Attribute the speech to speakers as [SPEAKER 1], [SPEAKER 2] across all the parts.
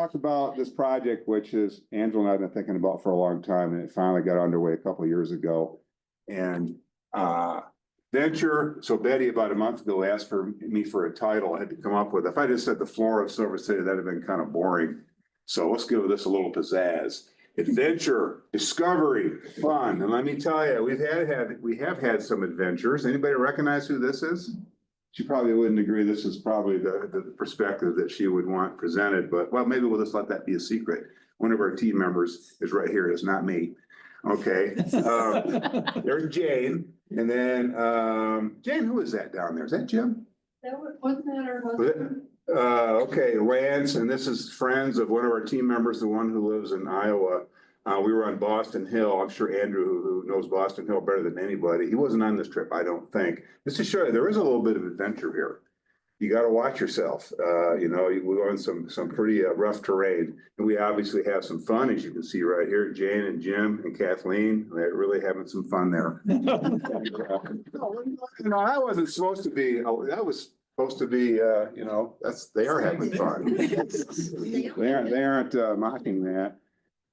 [SPEAKER 1] talk about this project, which is Angela and I have been thinking about for a long time, and it finally got underway a couple of years ago. And venture, so Betty about a month ago asked me for a title I had to come up with. If I just said the Flora of Silver City, that'd have been kind of boring. So let's give this a little pizzazz. Adventure, discovery, fun. And let me tell you, we have had some adventures. Anybody recognize who this is? She probably wouldn't agree. This is probably the perspective that she would want presented, but well, maybe we'll just let that be a secret. One of our team members is right here. It's not me. Okay. There's Jane. And then, Jane, who is that down there? Is that Jim?
[SPEAKER 2] Wasn't that her husband?
[SPEAKER 1] Okay, Lance, and this is friends of one of our team members, the one who lives in Iowa. We were on Boston Hill. I'm sure Andrew, who knows Boston Hill better than anybody, he wasn't on this trip, I don't think. Just to show you, there is a little bit of adventure here. You got to watch yourself. You know, we go on some pretty rough terrain, and we obviously have some fun, as you can see right here. Jane and Jim and Kathleen, they're really having some fun there. You know, I wasn't supposed to be. That was supposed to be. You know, they are having fun. They aren't mocking that.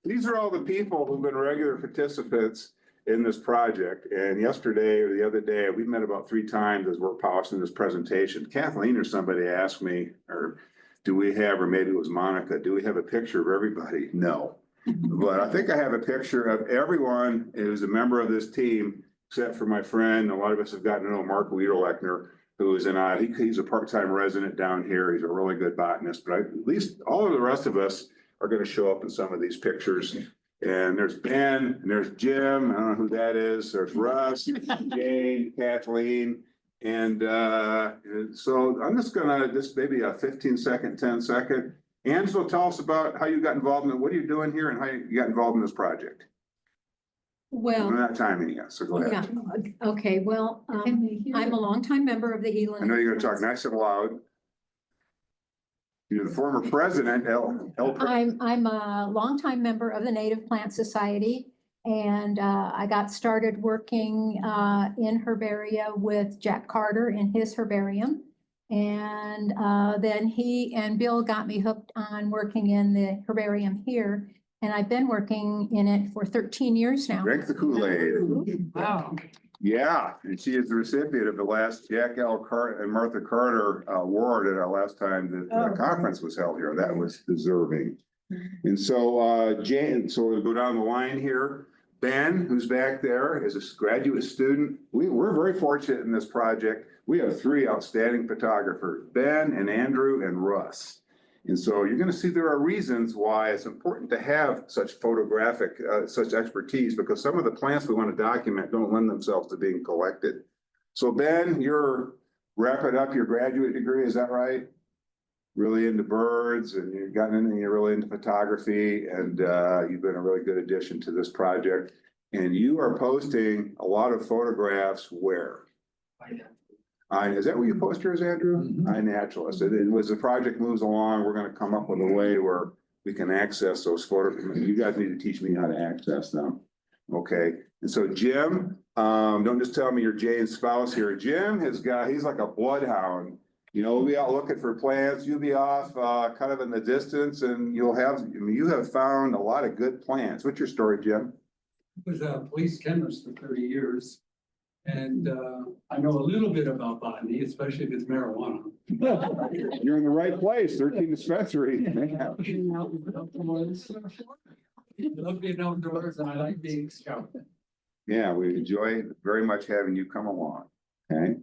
[SPEAKER 1] These are all the people who've been regular participants in this project. And yesterday or the other day, we met about 3 times as we're polishing this presentation. Kathleen or somebody asked me, or do we have, or maybe it was Monica, do we have a picture of everybody? No. But I think I have a picture of everyone who's a member of this team, except for my friend. A lot of us have gotten to know Mark Wiederlechner, who is he's a part-time resident down here. He's a really good botanist, but at least all of the rest of us are going to show up in some of these pictures. And there's Ben, and there's Jim. I don't know who that is. There's Russ, Jane, Kathleen. And so I'm just gonna, maybe a 15-second, 10-second. Angela, tell us about how you got involved in it. What are you doing here and how you got involved in this project?
[SPEAKER 2] Well,
[SPEAKER 1] I'm not timing yet, so go ahead.
[SPEAKER 2] yeah, okay, well, I'm a longtime member of the Healing.
[SPEAKER 1] I know you're gonna talk nice and loud. You're the former president,
[SPEAKER 2] I'm a longtime member of the Native Plant Society, and I got started working in herbaria with Jack Carter in his herbarium. And then he and Bill got me hooked on working in the herbarium here, and I've been working in it for 13 years now.
[SPEAKER 1] Drink the Kool-Aid.
[SPEAKER 2] Wow.
[SPEAKER 1] Yeah, and she is the recipient of the last Jack L. Carter and Martha Carter award at our last time that the conference was held here. That was deserving. And so Jane, so we'll go down the line here. Ben, who's back there, is a graduate student. We're very fortunate in this project. We have 3 outstanding photographers, Ben and Andrew and Russ. And so you're going to see there are reasons why it's important to have such photographic, such expertise, because some of the plants we want to document don't lend themselves to being collected. So Ben, you're wrapping up your graduate degree, is that right? Really into birds, and you've gotten in and you're really into photography, and you've been a really good addition to this project. And you are posting a lot of photographs where? Is that where you post yours, Andrew? iNaturalist. And as the project moves along, we're going to come up with a way where we can access those photos. You guys need to teach me how to access them. Okay. And so Jim, don't just tell me you're Jane's spouse here. Jim he's like a bloodhound. You know, we'll be out looking for plants. You'll be off kind of in the distance, and you have found a lot of good plants. What's your story, Jim?
[SPEAKER 3] I was a police chemist for 30 years. And I know a little bit about botany, especially if it's marijuana.
[SPEAKER 1] You're in the right place, 13 dispensary.
[SPEAKER 3] Love being outdoors, and I like being scouted.
[SPEAKER 1] Yeah, we enjoy very much having you come along, okay?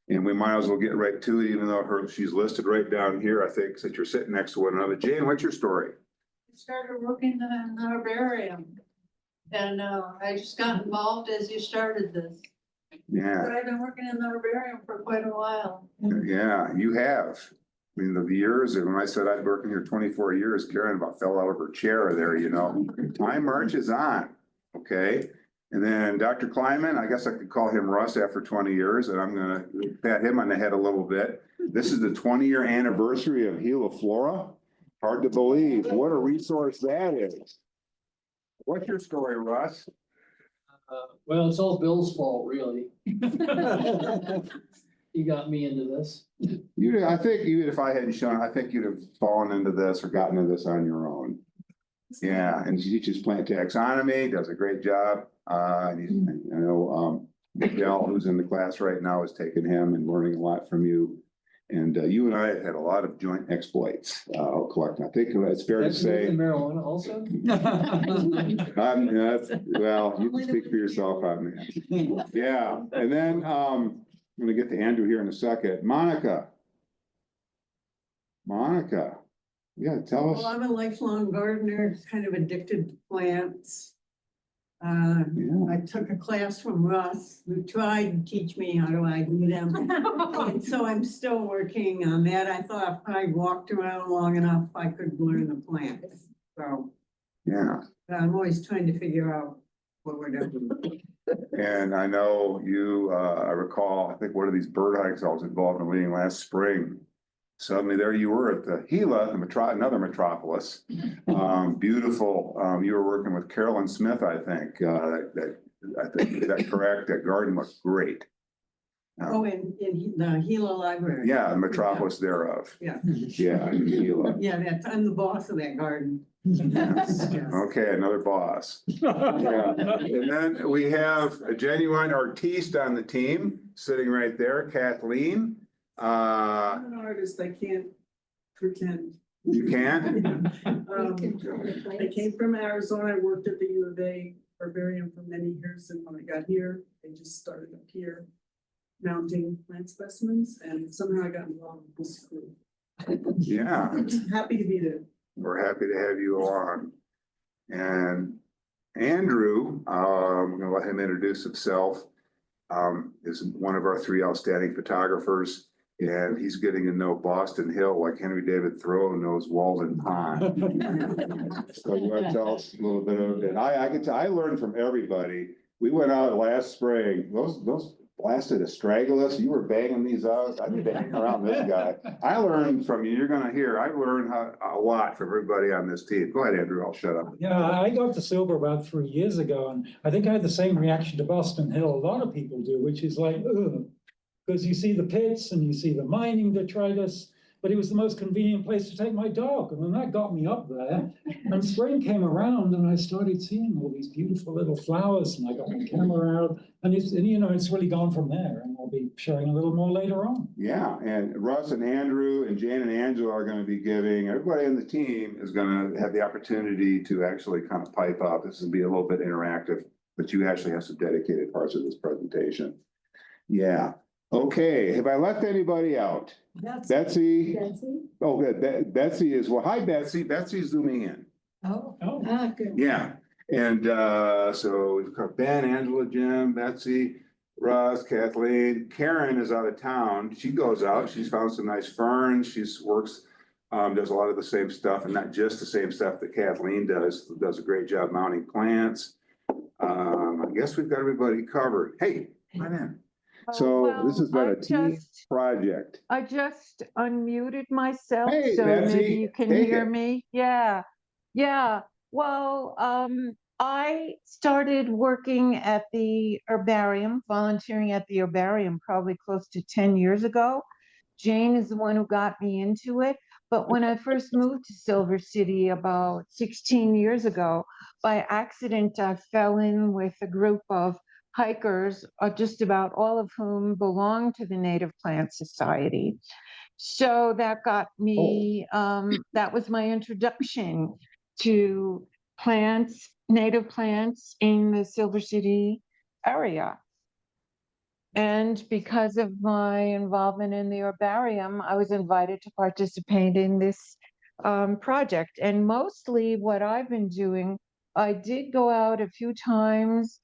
[SPEAKER 1] And we might as well get right to it, even though she's listed right down here, I think, since you're sitting next to one another. Jane, what's your story?
[SPEAKER 4] I started working in the herbarium, and I just got involved as you started this.
[SPEAKER 1] Yeah.
[SPEAKER 4] But I've been working in the herbarium for quite a while.
[SPEAKER 1] Yeah, you have. I mean, the years, and when I said I'd working here 24 years, Karen about fell out of her chair there, you know. Time marches on, okay? And then Dr. Kleiman, I guess I could call him Russ after 20 years, and I'm gonna pat him on the head a little bit. This is the 20-year anniversary of Gila Flora. Hard to believe. What a resource that is. What's your story, Russ?
[SPEAKER 5] Well, it's all Bill's fault, really. You got me into this.
[SPEAKER 1] I think even if I hadn't shown, I think you'd have fallen into this or gotten into this on your own. Yeah, and she teaches plant taxonomy, does a great job. And I know, Miguel, who's in the class right now, is taking him and learning a lot from you. And you and I had a lot of joint exploits, collecting. I think it's fair to
[SPEAKER 5] That's with the
[SPEAKER 1] say.
[SPEAKER 5] marijuana also?
[SPEAKER 1] Well, you can speak for yourself on that. Yeah, and then, I'm gonna get to Andrew here in a second. Monica, yeah, tell
[SPEAKER 4] Well,
[SPEAKER 1] us.
[SPEAKER 4] I'm a lifelong gardener, kind of addicted to plants.
[SPEAKER 1] Yeah.
[SPEAKER 4] I took a class from Russ, who tried to teach me how do I do them. And so I'm still working on that. I thought if I walked around long enough, I could learn the plants. So
[SPEAKER 1] Yeah,
[SPEAKER 4] I'm always trying to figure out what we're doing.
[SPEAKER 1] and I know you, I recall, I think one of these bird hikes I was involved in leading last spring. Suddenly there you were at the Gila, another metropolis. Beautiful. You were working with Carolyn Smith, I think, I think, is that correct? That garden looked great.
[SPEAKER 4] Oh, in the Gila Library.
[SPEAKER 1] Yeah, the metropolis thereof.
[SPEAKER 4] Yeah.
[SPEAKER 1] Yeah, Gila.
[SPEAKER 4] Yeah, I'm the boss of that garden.
[SPEAKER 1] Yes.
[SPEAKER 4] Yes.
[SPEAKER 1] Okay, another boss. Yeah. And then we have a genuine artiste on the team, sitting right there, Kathleen.
[SPEAKER 6] I'm an artist, I can't pretend.
[SPEAKER 1] You can?
[SPEAKER 6] I came from Arizona, I worked at the U of A herbarium for many years, and when I got here, I just started up here mounting plant specimens, and somehow I got involved with this group.
[SPEAKER 1] Yeah,
[SPEAKER 6] I'm happy to be there.
[SPEAKER 1] we're happy to have you on. And Andrew, I'm gonna let him introduce himself. Is one of our three outstanding photographers. And he's getting to know Boston Hill like Henry David Thoreau knows Walden Pond. So you want to tell us a little bit of it? I learned from everybody. We went out last spring, those blasted astragalus, you were banging these out. I need to hang around this guy. I learned from you, you're gonna hear, I learned a lot from everybody on this team. Go ahead, Andrew, I'll shut up.
[SPEAKER 7] Yeah, I got to silver about 3 years ago, and I think I had the same reaction to Boston Hill a lot of people do, which is like, ugh. Because you see the pits and you see the mining detritus, but it was the most convenient place to take my dog. And then that got me up there. And spring came around and I started seeing all these beautiful little flowers, and I got my camera out, and it's really gone from there. And I'll be showing a little more later on.
[SPEAKER 1] Yeah, and Russ and Andrew and Jane and Angela are gonna be giving, everybody on the team is gonna have the opportunity to actually kind of pipe up. This will be a little bit interactive, but you actually have some dedicated parts of this presentation. Yeah. Okay, have I left anybody out? Betsy? Oh, good. Betsy is, well, hi, Betsy. Betsy's zooming in.
[SPEAKER 2] Oh,
[SPEAKER 7] Oh,
[SPEAKER 2] good.
[SPEAKER 1] Yeah, and so we've got Ben, Angela, Jim, Betsy, Russ, Kathleen. Karen is out of town. She goes out. She's found some nice ferns. Works, does a lot of the same stuff, and not just the same stuff that Kathleen does. Does a great job mounting plants. I guess we've got everybody covered. Hey, come on in. So this has been a team project.
[SPEAKER 8] I just unmuted myself,
[SPEAKER 1] Hey,
[SPEAKER 8] so
[SPEAKER 1] Betsy,
[SPEAKER 8] maybe you can
[SPEAKER 1] take
[SPEAKER 8] hear
[SPEAKER 1] it.
[SPEAKER 8] me. Yeah, yeah. Well, I started working at the herbarium, volunteering at the herbarium probably close to 10 years ago. Jane is the one who got me into it. But when I first moved to Silver City about 16 years ago, by accident, I fell in with a group of hikers, just about all of whom belong to the Native Plant Society. So that got me, that was my introduction to plants, native plants in the Silver City area. And because of my involvement in the herbarium, I was invited to participate in this project. And mostly what I've been doing, I did go out a few times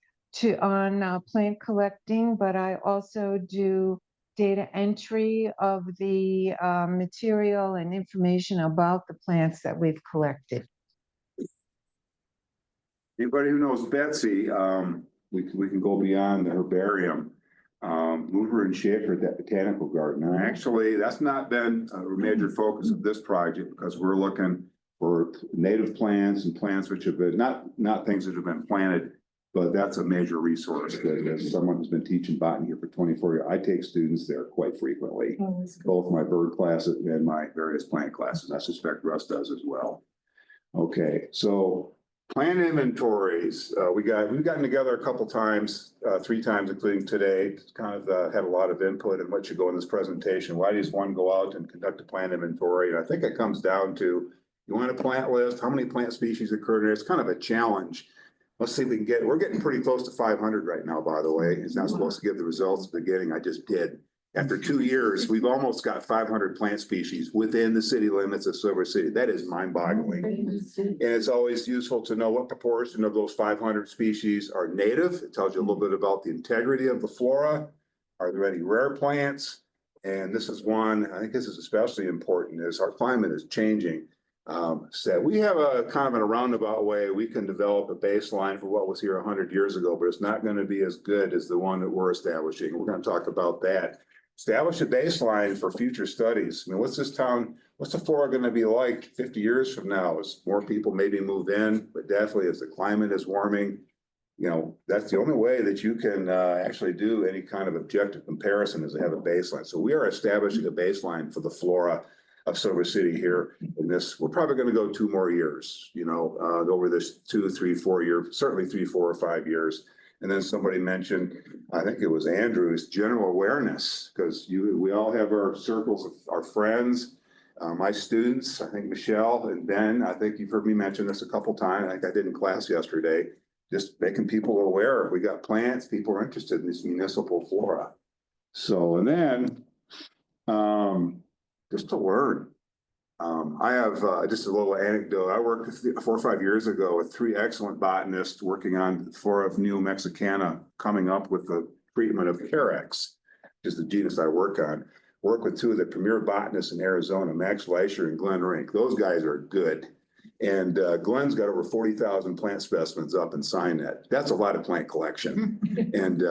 [SPEAKER 8] on plant collecting, but I also do data entry of the material and information about the plants that we've collected.
[SPEAKER 1] Anybody who knows Betsy, we can go beyond the herbarium. Mover and shaker at that botanical garden. And actually, that's not been a major focus of this project because we're looking for native plants and plants which have been not things that have been planted But that's a major resource that as someone who's been teaching botany here for 24 years, I take students there quite frequently. Both my bird classes and my various plant classes. I suspect Russ does as well. Okay, so plant inventories, we've gotten together a couple times, 3 times, including today, kind of had a lot of input in what should go in this presentation. Why does one go out and conduct a plant inventory? And I think it comes down to, you want a plant list, how many plant species occur there? It's kind of a challenge. Let's see if we can get, we're getting pretty close to 500 right now, by the way. It's not supposed to give the results at the beginning, I just did. After 2 years, we've almost got 500 plant species within the city limits of Silver City. That is mind-boggling. And it's always useful to know what proportion of those 500 species are native. It tells you a little bit about the integrity of the flora. Are there any rare plants? And this is one, I think this is especially important, is our climate is changing. So we have a kind of in a roundabout way, we can develop a baseline for what was here 100 years ago, but it's not going to be as good as the one that we're establishing. We're going to talk about that. Establish a baseline for future studies. I mean, what's this town, what's the flora going to be like 50 years from now? As more people maybe move in, but definitely as the climate is warming, you know, that's the only way that you can actually do any kind of objective comparison is to have a baseline. So we are establishing a baseline for the flora of Silver City here. And this, we're probably going to go 2 more years, you know, over this 2, 3, 4 year, certainly 3, 4, or 5 years. And then somebody mentioned, I think it was Andrew's general awareness, because we all have our circles of our friends, my students, I think Michelle and Ben, I think you've heard me mention this a couple times. I think I did in class yesterday, just making people aware. We got plants, people are interested in this municipal flora. So, and then, just to learn. I have just a little anecdote. I worked 4 or 5 years ago with 3 excellent botanists working on the flora of Neo Mexicana, coming up with the treatment of Carex, which is the genus I work on. Work with 2 of the premier botanists in Arizona, Max Leisher and Glenn Rink. Those guys are good. And Glenn's got over 40,000 plant specimens up in Sinet. That's a lot of plant collection. And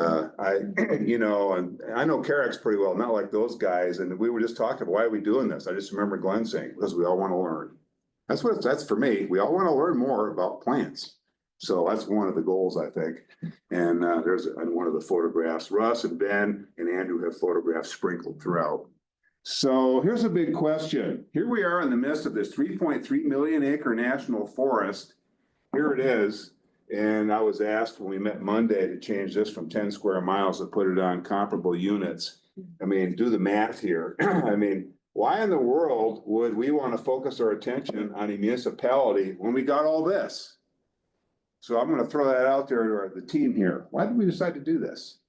[SPEAKER 1] you know, and I know Carex pretty well, not like those guys. And we were just talking about, why are we doing this? I just remember Glenn saying, because we all want to learn. That's for me. We all want to learn more about plants. So that's one of the goals, I think. And there's in one of the photographs, Russ and Ben and Andrew have photographs sprinkled throughout. So here's a big question. Here we are in the midst of this 3.3 million acre national forest. Here it is. And I was asked when we met Monday to change this from 10 square miles to put it on comparable units. I mean, do the math here. I mean, why in the world would we want to focus our attention on a municipality when we got all this? So I'm going to throw that out there to the team here. Why did we decide to do this?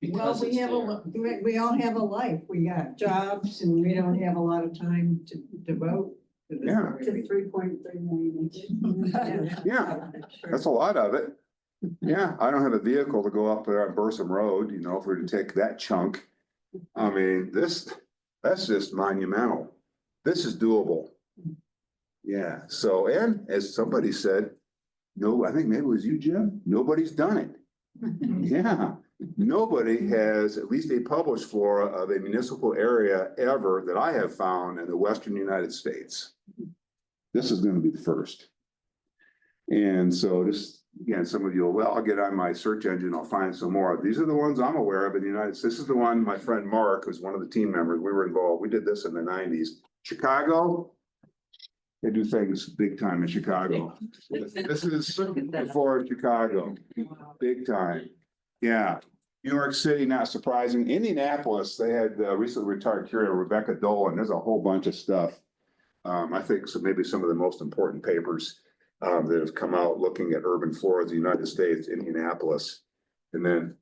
[SPEAKER 4] Well,
[SPEAKER 5] Because it's there.
[SPEAKER 4] we all have a life. We got jobs and we don't have a lot of time to devote to this.
[SPEAKER 1] Yeah.
[SPEAKER 4] To 3.3 million.
[SPEAKER 1] Yeah, that's a lot of it. Yeah, I don't have a vehicle to go up there on Bursum Road, you know, if we were to take that chunk. I mean, that's just monumental. This is doable. Yeah, so, and as somebody said, no, I think maybe it was you, Jim, nobody's done it. Yeah, nobody has at least a published flora of a municipal area ever that I have found in the Western United States. This is going to be the first. And so just, again, some of you, well, I'll get on my search engine, I'll find some more. These are the ones I'm aware of in the United States. This is the one my friend Mark, who's one of the team members, we were involved. We did this in the 90s. Chicago, they do things big time in Chicago. This is before Chicago, big time. Yeah. New York City, not surprising. Indianapolis, they had recently retired curator Rebecca Dolan. There's a whole bunch of stuff. I think so maybe some of the most important papers that have come out looking at urban flora of the United States, Indianapolis, and then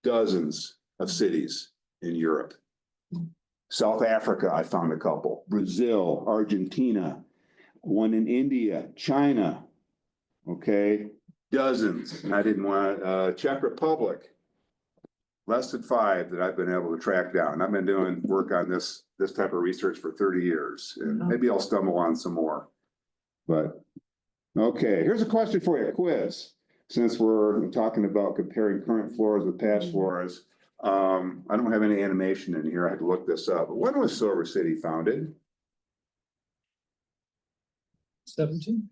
[SPEAKER 1] dozens of cities in Europe. South Africa, I found a couple. Brazil, Argentina, one in India, China, okay, dozens. And I didn't want Czech Republic, less than 5 that I've been able to track down. I've been doing work on this type of research for 30 years, and maybe I'll stumble on some more. But okay, here's a question for you, a quiz. Since we're talking about comparing current floras with past floras, I don't have any animation in here. I had to look this up. When was Silver City founded?
[SPEAKER 7] 17.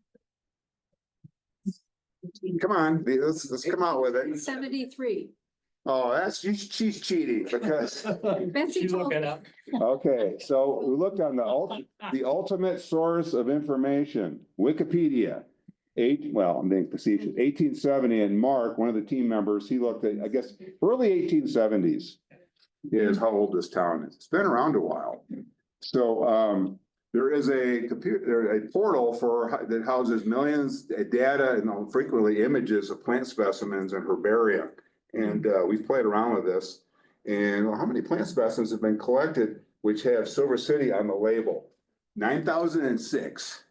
[SPEAKER 1] Come on, let's come out with it.
[SPEAKER 2] 73.
[SPEAKER 1] Oh, she's cheating because,
[SPEAKER 2] Betsy told me.
[SPEAKER 5] up.
[SPEAKER 1] okay, so we looked on the ultimate source of information, Wikipedia. I'm being facetious, 1870, and Mark, one of the team members, he looked at, I guess, early 1870s is how old this town is. It's been around a while. So, there is a portal that houses millions of data and frequently images of plant specimens and herbaria. And we've played around with this. And how many plant specimens have been collected which have Silver City on the label? 9,006.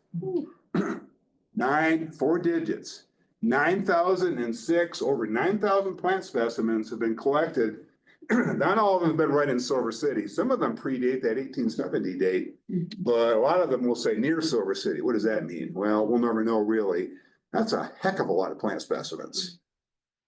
[SPEAKER 1] 4 digits. 9,006, over 9,000 plant specimens have been collected. Not all of them have been right in Silver City. Some of them predate that 1870 date, but a lot of them will say near Silver City. What does that mean? Well, we'll never know really. That's a heck of a lot of plant specimens.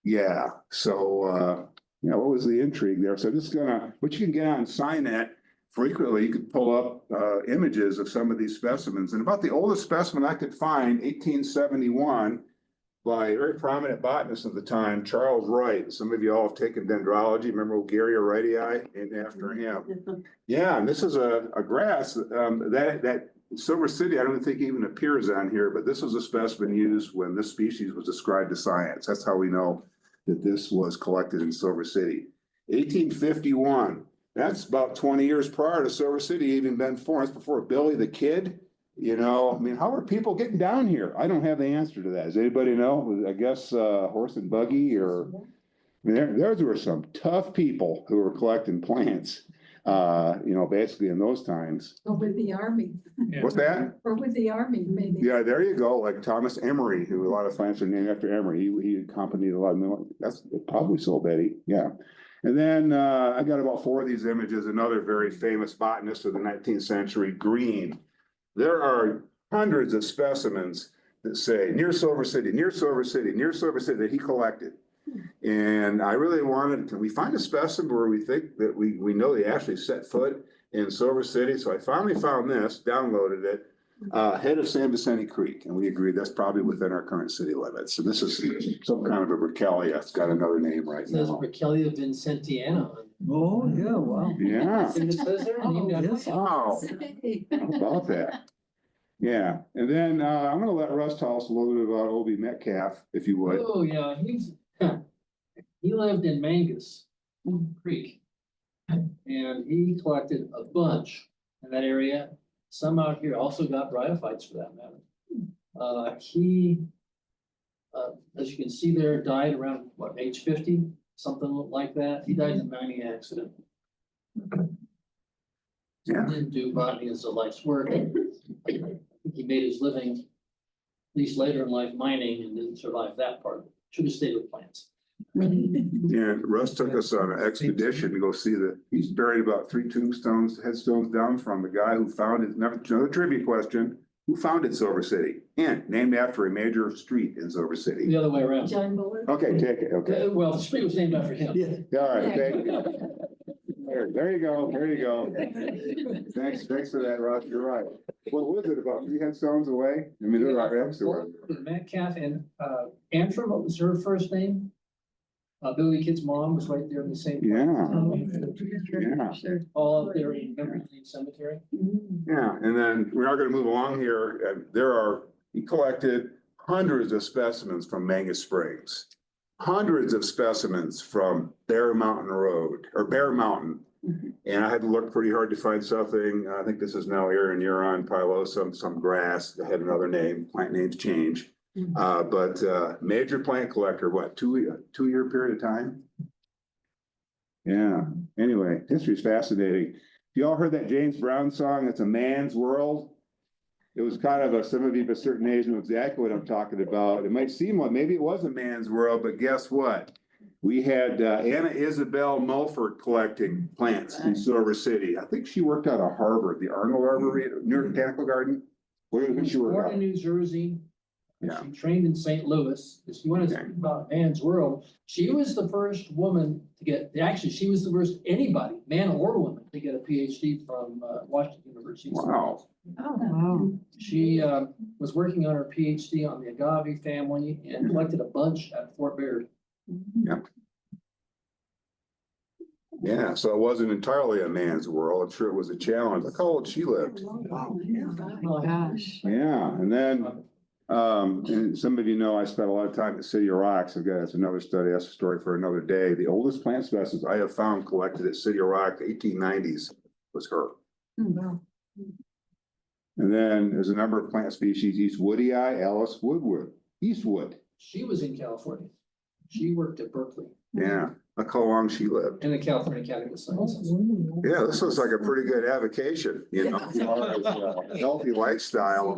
[SPEAKER 1] Yeah, so, what was the intrigue there? So this is what you can get on SciNet frequently, you could pull up images of some of these specimens. And about the oldest specimen I could find, 1871, by a very prominent botanist of the time, Charles Wright. Some of you all have taken dendrology. Remember Gary Wrightii, named after him. Yeah, and this is a grass that Silver City, I don't think even appears on here, but this was a specimen used when this species was described to science. That's how we know that this was collected in Silver City. 1851, that's about 20 years prior to Silver City even been formed. That's before Billy the Kid. How are people getting down here? I don't have the answer to that. Does anybody know? I guess horse and buggy or, those were some tough people who were collecting plants, basically in those times.
[SPEAKER 9] Or with the army,
[SPEAKER 1] What's that?
[SPEAKER 9] or with the army, maybe.
[SPEAKER 1] Yeah, there you go. Like Thomas Emery, who a lot of plants are named after Emery. He accompanied a lot of that's probably so, Betty. Yeah. And then I got about 4 of these images. Another very famous botanist of the 19th century, Green. There are hundreds of specimens that say near Silver City, near Silver City, near Silver City that he collected. And I really wanted, can we find a specimen where we think that we know they actually set foot in Silver City? So I finally found this, downloaded it, head of San Vicente Creek. And we agreed that's probably within our current city limits. So this is some kind of a Brackelia. It's got another name right
[SPEAKER 5] Says
[SPEAKER 1] now.
[SPEAKER 5] Brackelia vincentiana.
[SPEAKER 7] Oh, yeah, wow.
[SPEAKER 1] Yeah.
[SPEAKER 5] See what it says there? Named after
[SPEAKER 7] yes.
[SPEAKER 5] him.
[SPEAKER 1] Wow. How about that? Yeah, and then I'm gonna let Russ tell us a little bit about Obie Metcalf, if you would.
[SPEAKER 5] Oh, yeah, he lived in Mangus Creek. And he collected a bunch in that area. Some out here also got bryophytes for that matter. He, as you can see there, died around, age 50? Something like that. He died in a mining accident.
[SPEAKER 1] Yeah.
[SPEAKER 5] Didn't do botany as a life's work. I think he made his living, at least later in life, mining and didn't survive that part. Should have stayed with plants.
[SPEAKER 1] And Russ took us on an expedition to go see he's buried about 3 headstones down from the guy who founded, another trivia question, who founded Silver City? And named after a major street in Silver City.
[SPEAKER 5] The other way around.
[SPEAKER 9] John Bullard.
[SPEAKER 1] Okay, take it, okay.
[SPEAKER 5] Well, the street was named after him.
[SPEAKER 1] Yeah, all right, thank you. There you go, there you go. Thanks for that, Russ, you're right. What was it, about 3 headstones away? I mean, they're right next to
[SPEAKER 5] Well, Metcalf and Antrim, what was her first name? Billy the Kid's mom was right there in the same.
[SPEAKER 1] Yeah.
[SPEAKER 5] All up there in Memory Lane Cemetery.
[SPEAKER 1] Yeah, and then we are gonna move along here. He collected hundreds of specimens from Mangus Springs. Hundreds of specimens from Bear Mountain Road, or Bear Mountain. And I had to look pretty hard to find something. I think this is now Aaron Euron pilosum, some grass that had another name. Plant names change. But major plant collector, what, 2-year period of time? Yeah, anyway, history's fascinating. You all heard that James Brown song, It's a Man's World? It was kind of some of you of a certain age know exactly what I'm talking about. It might seem like maybe it was a man's world, but guess what? We had Anna Isabel Mulford collecting plants in Silver City. I think she worked out of Harvard, the Arnold Arboretum, near Botanical Garden. Where did she work
[SPEAKER 5] Born
[SPEAKER 1] out?
[SPEAKER 5] in New Jersey,
[SPEAKER 1] Yeah.
[SPEAKER 5] She trained in St. Louis. If you want to talk about man's world, she was the first woman to get, actually, she was the first anybody, man or woman, to get a PhD from Washington University.
[SPEAKER 1] Wow.
[SPEAKER 4] Oh, wow.
[SPEAKER 5] She was working on her PhD on the agave family and collected a bunch at Fort Baird.
[SPEAKER 1] Yeah, so it wasn't entirely a man's world. I'm sure it was a challenge. Look how old she lived.
[SPEAKER 4] Wow. Oh, gosh.
[SPEAKER 1] Yeah, and then, and some of you know, I spent a lot of time at City of Rocks. Again, that's another study, that's a story for another day. The oldest plant specimens I have found collected at City of Rock, 1890s, was her.
[SPEAKER 4] Wow.
[SPEAKER 1] And then there's a number of plant species, East Woodii, Alice Woodward, Eastwood.
[SPEAKER 5] She was in California. She worked at Berkeley
[SPEAKER 1] Yeah, look how long she lived.
[SPEAKER 5] in the California Academy of Sciences.
[SPEAKER 1] Yeah, this looks like a pretty good avocation, you know, as far as, healthy lifestyle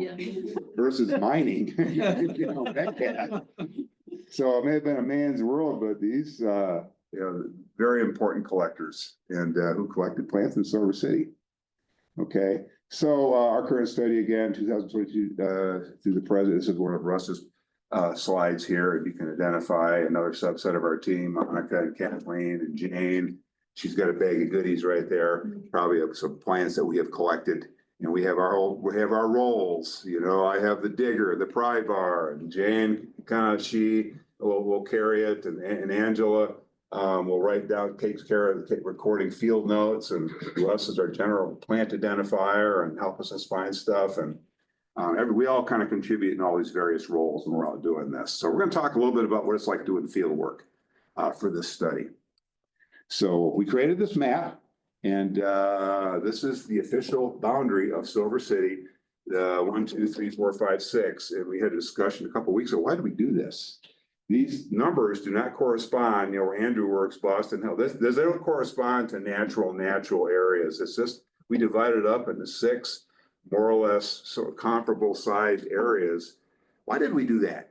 [SPEAKER 1] versus mining. You know, that. So it may have been a man's world, but these, very important collectors and, who collected plants in Silver City. Okay, so, our current study again, 2022, through the present, this is one of Russ's slides here. If you can identify another subset of our team, Monica and Kathleen and Jane. She's got a bag of goodies right there, probably of some plants that we have collected. And we have our roles, you know, I have the digger, the pry bar, and Jane she will carry it, and Angela will write down, takes care of recording field notes, and Russ is our general plant identifier and helps us find stuff. And we all kind of contribute in all these various roles when we're out doing this. So we're going to talk a little bit about what it's like doing field work for this study. So we created this map, and this is the official boundary of Silver City, 1, 2, 3, 4, 5, 6. And we had a discussion a couple of weeks ago. Why did we do this? These numbers do not correspond, you know, where Andrew works, Boston Hill. They don't correspond to natural areas. It's just, we divided it up into 6 more or less sort of comparable sized areas. Why did we do that?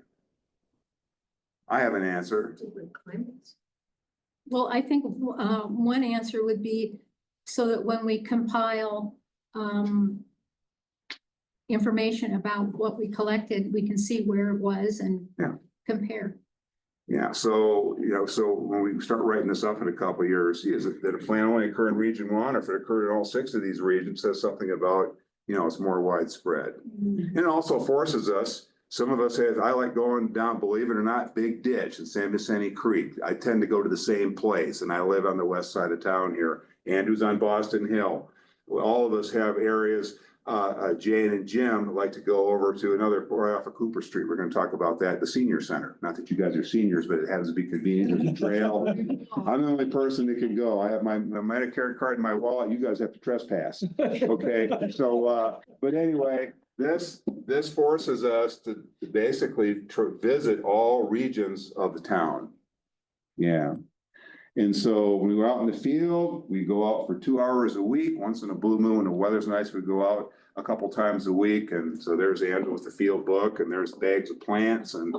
[SPEAKER 1] I have an answer.
[SPEAKER 2] Well, I think one answer would be so that when we compile information about what we collected, we can see where it was and compare.
[SPEAKER 1] Yeah, so, you know, so when we start writing this up in a couple of years, is it that a plant only occur in region 1, or if it occurred in all 6 of these regions, says something about, you know, it's more widespread. And it also forces us, some of us have, I like going down, believe it or not, Big Ditch and San Vicente Creek. I tend to go to the same place, and I live on the west side of town here. Andrew's on Boston Hill. Well, all of us have areas. Jane and Jim like to go over to another, right off of Cooper Street. We're going to talk about that, the senior center. Not that you guys are seniors, but it has to be convenient. There's a trail. I'm the only person that can go. I have my Medicare card in my wallet. You guys have to trespass. Okay, so, but anyway, this forces us to basically visit all regions of the town. Yeah. And so when we go out in the field, we go out for 2 hours a week. Once in a blue moon, the weather's nice, we go out a couple times a week. And so there's Andrew with the field book, and there's bags of plants, and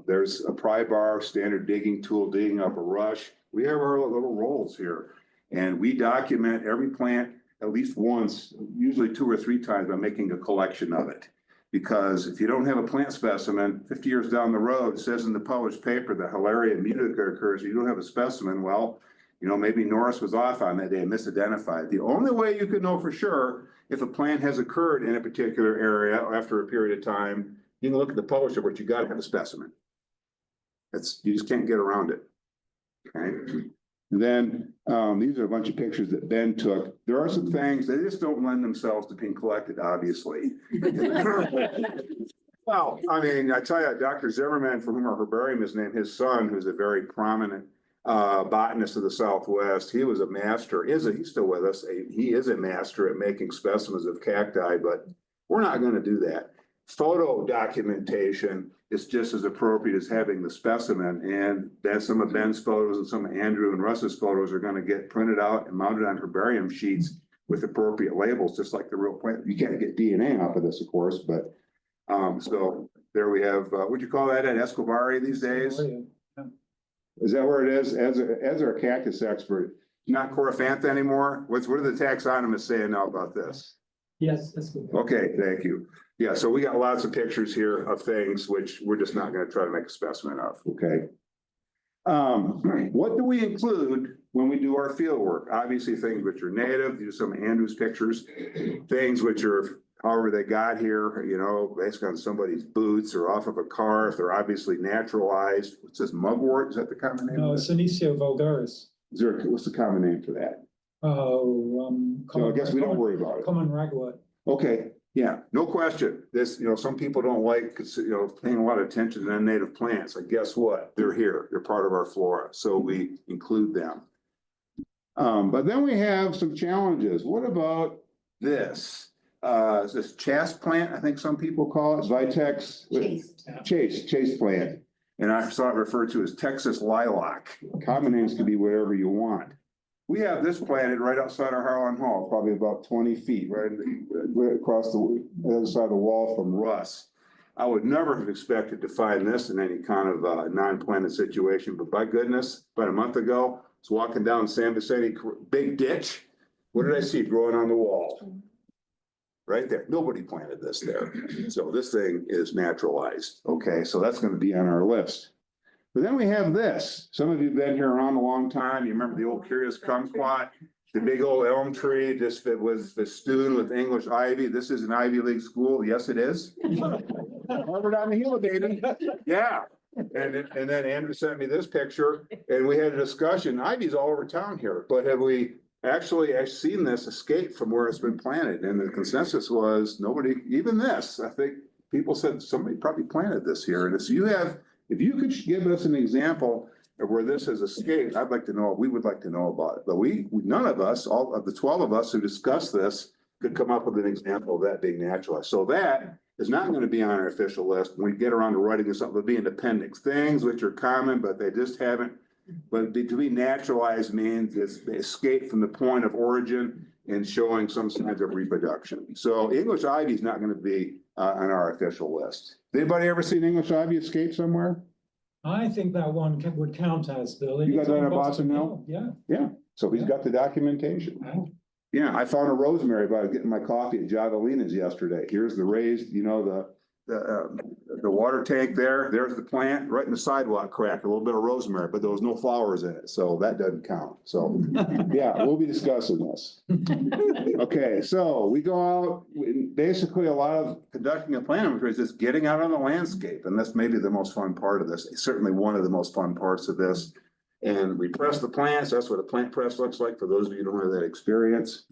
[SPEAKER 1] there's a pry bar, standard digging tool, digging up a rush. We have our little rolls here, and we document every plant at least once, usually 2 or 3 times, by making a collection of it. Because if you don't have a plant specimen, 50 years down the road, it says in the published paper that Hilaria mutica occurs, you don't have a specimen, well, you know, maybe Norris was off on that day, misidentified. The only way you can know for sure if a plant has occurred in a particular area after a period of time, you can look at the published report, you gotta have a specimen. You just can't get around it, okay? And then these are a bunch of pictures that Ben took. There are some things, they just don't lend themselves to being collected, obviously. Well, I mean, I tell you, Dr. Zimmerman, for whom our herbarium is named, his son, who's a very prominent botanist of the Southwest, he was a master, he's still with us, he is a master at making specimens of cacti, but we're not going to do that. Photo documentation is just as appropriate as having the specimen, and then some of Ben's photos and some of Andrew and Russ's photos are going to get printed out and mounted on herbarium sheets with appropriate labels, just like the real plant. You can't get DNA off of this, of course, but so there we have, what'd you call that at Escobar these days? Is that where it is? As our cactus expert, not Coryphantha anymore? What are the taxonomists saying now about this?
[SPEAKER 7] Yes, that's good.
[SPEAKER 1] Okay, thank you. Yeah, so we got lots of pictures here of things which we're just not gonna try to make a specimen of, okay? What do we include when we do our field work? Obviously, things which are native, these are some of Andrew's pictures, things which are however they got here, you know, based on somebody's boots or off of a car, if they're obviously naturalized. What's this, mugwort? Is that the common name?
[SPEAKER 7] No,
[SPEAKER 1] of it?
[SPEAKER 7] Senecio vulgaris.
[SPEAKER 1] Is there, what's the common name for that?
[SPEAKER 7] Oh,
[SPEAKER 1] So I guess we don't worry about it.
[SPEAKER 7] Common ragwort.
[SPEAKER 1] Okay, yeah, no question. This, you know, some people don't like, you know, paying a lot of attention to non-native plants. And guess what? They're here. They're part of our flora. So we include them. But then we have some challenges. What about this? This chast plant, I think some people call it, Vitex. Chase plant. And I saw it referred to as Texas lilac. Common names can be whatever you want. We have this planted right outside our Harlan Hall, probably about 20 feet, right across the other side of the wall from Russ. I would never have expected to find this in any kind of non-planted situation, but by goodness, about a month ago, I was walking down San Vicente, big ditch. What did I see growing on the wall? Right there. Nobody planted this there. So this thing is naturalized. Okay, so that's going to be on our list. But then we have this. Some of you have been here around a long time. You remember the old curious kumquat, the big old elm tree, just that was festooned with English ivy. This is an Ivy League school. Yes, it is. Harvard on the hill, baby. Yeah. And then Andrew sent me this picture and we had a discussion. Ivy's all over town here, but have we actually seen this escape from where it's been planted? And the consensus was nobody, even this, I think people said somebody probably planted this here. And if you could give us an example of where this has escaped, I'd like to know, we would like to know about it. But none of us, all of the 12 of us who discussed this could come up with an example of that being naturalized. So that is not going to be on our official list. When we get around to writing this up, it'll be in appendix, things which are common, but they just haven't. But to be naturalized means it's escape from the point of origin and showing some signs of reproduction. So English ivy is not going to be on our official list. Anybody ever seen English ivy escape somewhere?
[SPEAKER 7] I think that one would count as, Bill.
[SPEAKER 1] You got
[SPEAKER 7] It's
[SPEAKER 1] that
[SPEAKER 7] on
[SPEAKER 1] in Boston Hill?
[SPEAKER 7] Yeah.
[SPEAKER 1] Yeah, so he's got the documentation.
[SPEAKER 7] Wow.
[SPEAKER 1] Yeah, I found a rosemary by getting my coffee at Javelina's yesterday. Here's the raised, you know, the water tank there. There's the plant right in the sidewalk crack, a little bit of rosemary, but there was no flowers in it, so that doesn't count. So, yeah, we'll be discussing this. Okay, so we go out, basically a lot of conducting a plan is just getting out on the landscape, and that's maybe the most fun part of this. It's certainly one of the most fun parts of this. And we press the plants. That's what a plant press looks like for those of you who don't have that experience.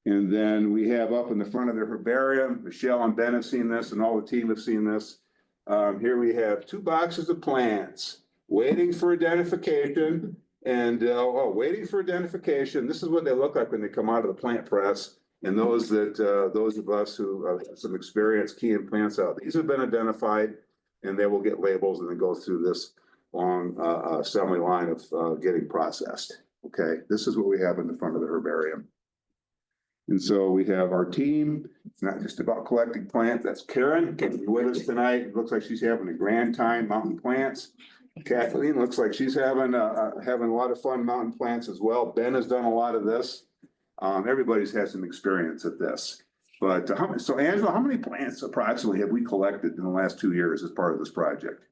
[SPEAKER 1] And then we have up in the front of the herbarium, Michelle and Ben have seen this and all the team have seen this. Here we have 2 boxes of plants waiting for identification and waiting for identification. This is what they look like when they come out of the plant press. And those of us who have some experience keying plants out, these have been identified and they will get labels and then go through this long assembly line of getting processed. Okay, this is what we have in the front of the herbarium. And so we have our team. It's not just about collecting plants. That's Karen with us tonight. It looks like she's having a grand time mounting plants. Kathleen looks like she's having a lot of fun mounting plants as well. Ben has done a lot of this. Everybody's had some experience at this. But so Angela, how many plants approximately have we collected in the last 2 years as part of this project?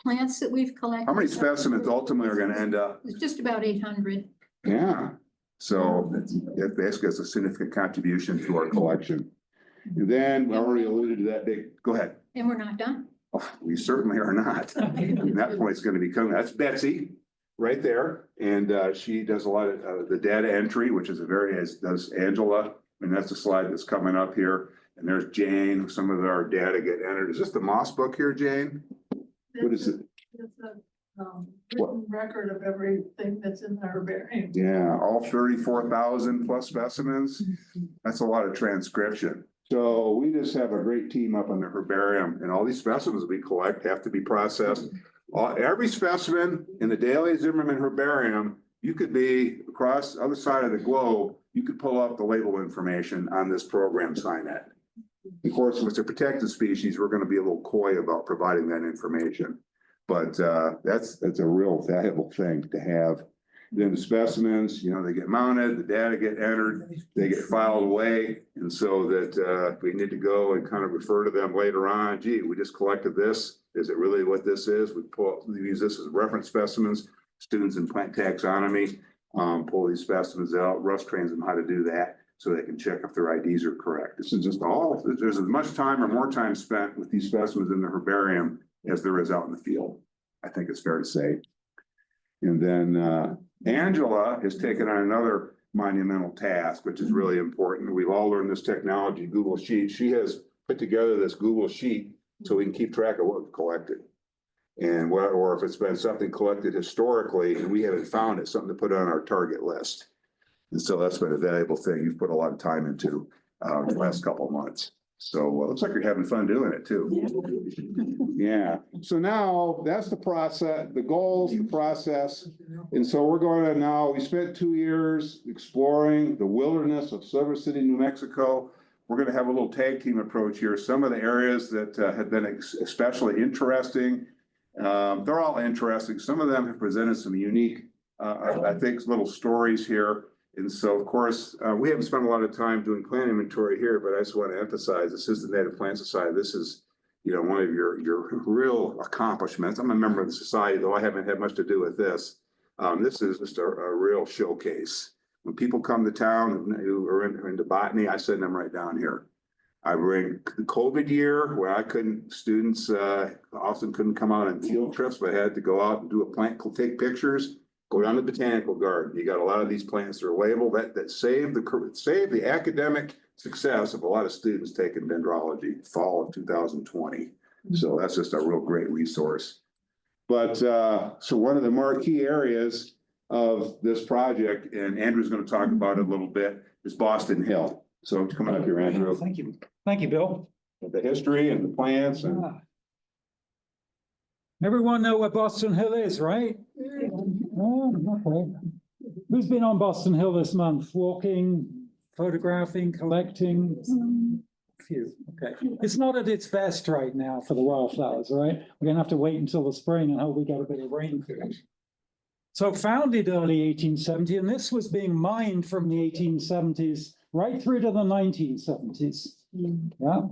[SPEAKER 2] Plants that we've collected.
[SPEAKER 1] How many specimens ultimately are going to end up?
[SPEAKER 2] It's just about 800.
[SPEAKER 1] Yeah, so it basically is a significant contribution to our collection. And then we already alluded to that big, go ahead.
[SPEAKER 2] And we're not done.
[SPEAKER 1] Oh, we certainly are not. And that point's going to be coming. That's Betsy right there. And she does a lot of the data entry, which is as does Angela. And that's the slide that's coming up here. And there's Jane, some of our data get entered. Is this the Moss book here, Jane? What is it?
[SPEAKER 9] It's a written record of everything that's in the herbarium.
[SPEAKER 1] Yeah, all 34,000 plus specimens. That's a lot of transcription. So we just have a great team up in the herbarium, and all these specimens we collect have to be processed. Every specimen in the Daly Zimmerman herbarium, you could be across the other side of the globe, you could pull up the label information on this program SciNet. Of course, if it's a protected species, we're going to be a little coy about providing that information. But that's a real valuable thing to have. Then the specimens, they get mounted, the data get entered, they get filed away. And so that if we need to go and kind of refer to them later on, gee, we just collected this. Is it really what this is? We use this as reference specimens, students in plant taxonomy, pull these specimens out. Russ trains them how to do that so they can check if their IDs are correct. This is just there's as much time or more time spent with these specimens in the herbarium as there is out in the field. I think it's fair to say. And then Angela has taken on another monumental task, which is really important. We've all learned this technology, Google Sheet. She has put together this Google Sheet so we can keep track of what we've collected. And or if it's been something collected historically and we haven't found it, something to put on our target list. And so that's been a valuable thing you've put a lot of time into the last couple of months. So it looks like you're having fun doing it too. Yeah. So now that's the process, the goals, the process. And so we're going to now, we spent 2 years exploring the wilderness of Silver City, New Mexico. We're going to have a little tag team approach here. Some of the areas that have been especially interesting, they're all interesting. Some of them have presented some unique, I think, little stories here. And so, of course, we haven't spent a lot of time doing plant inventory here, but I just want to emphasize this is the Native Plant Society. This is, one of your real accomplishments. I'm a member of the society, though I haven't had much to do with this. This is just a real showcase. When people come to town who are into botany, I send them right down here. I bring the COVID year where students often couldn't come out on field trips, but had to go out and do a plant, take pictures. Go down to the botanical garden. You got a lot of these plants that are labeled that save the academic success of a lot of students taking dendrology fall of 2020. So that's just a real great resource. But so one of the marquee areas of this project, and Andrew's going to talk about it a little bit, is Boston Hill. So come on up here, Andrew.
[SPEAKER 7] Thank you. Thank you, Bill.
[SPEAKER 1] The history and the plants and.
[SPEAKER 7] Everyone know where Boston Hill is, right? Oh, okay. Who's been on Boston Hill this month? Walking, photographing, collecting? Phew, okay. It's not at its best right now for the wildflowers, right? We're gonna have to wait until the spring and hope we get a bit of rain for it. So founded early 1870, and this was being mined from the 1870s right through to the 1970s. Yeah.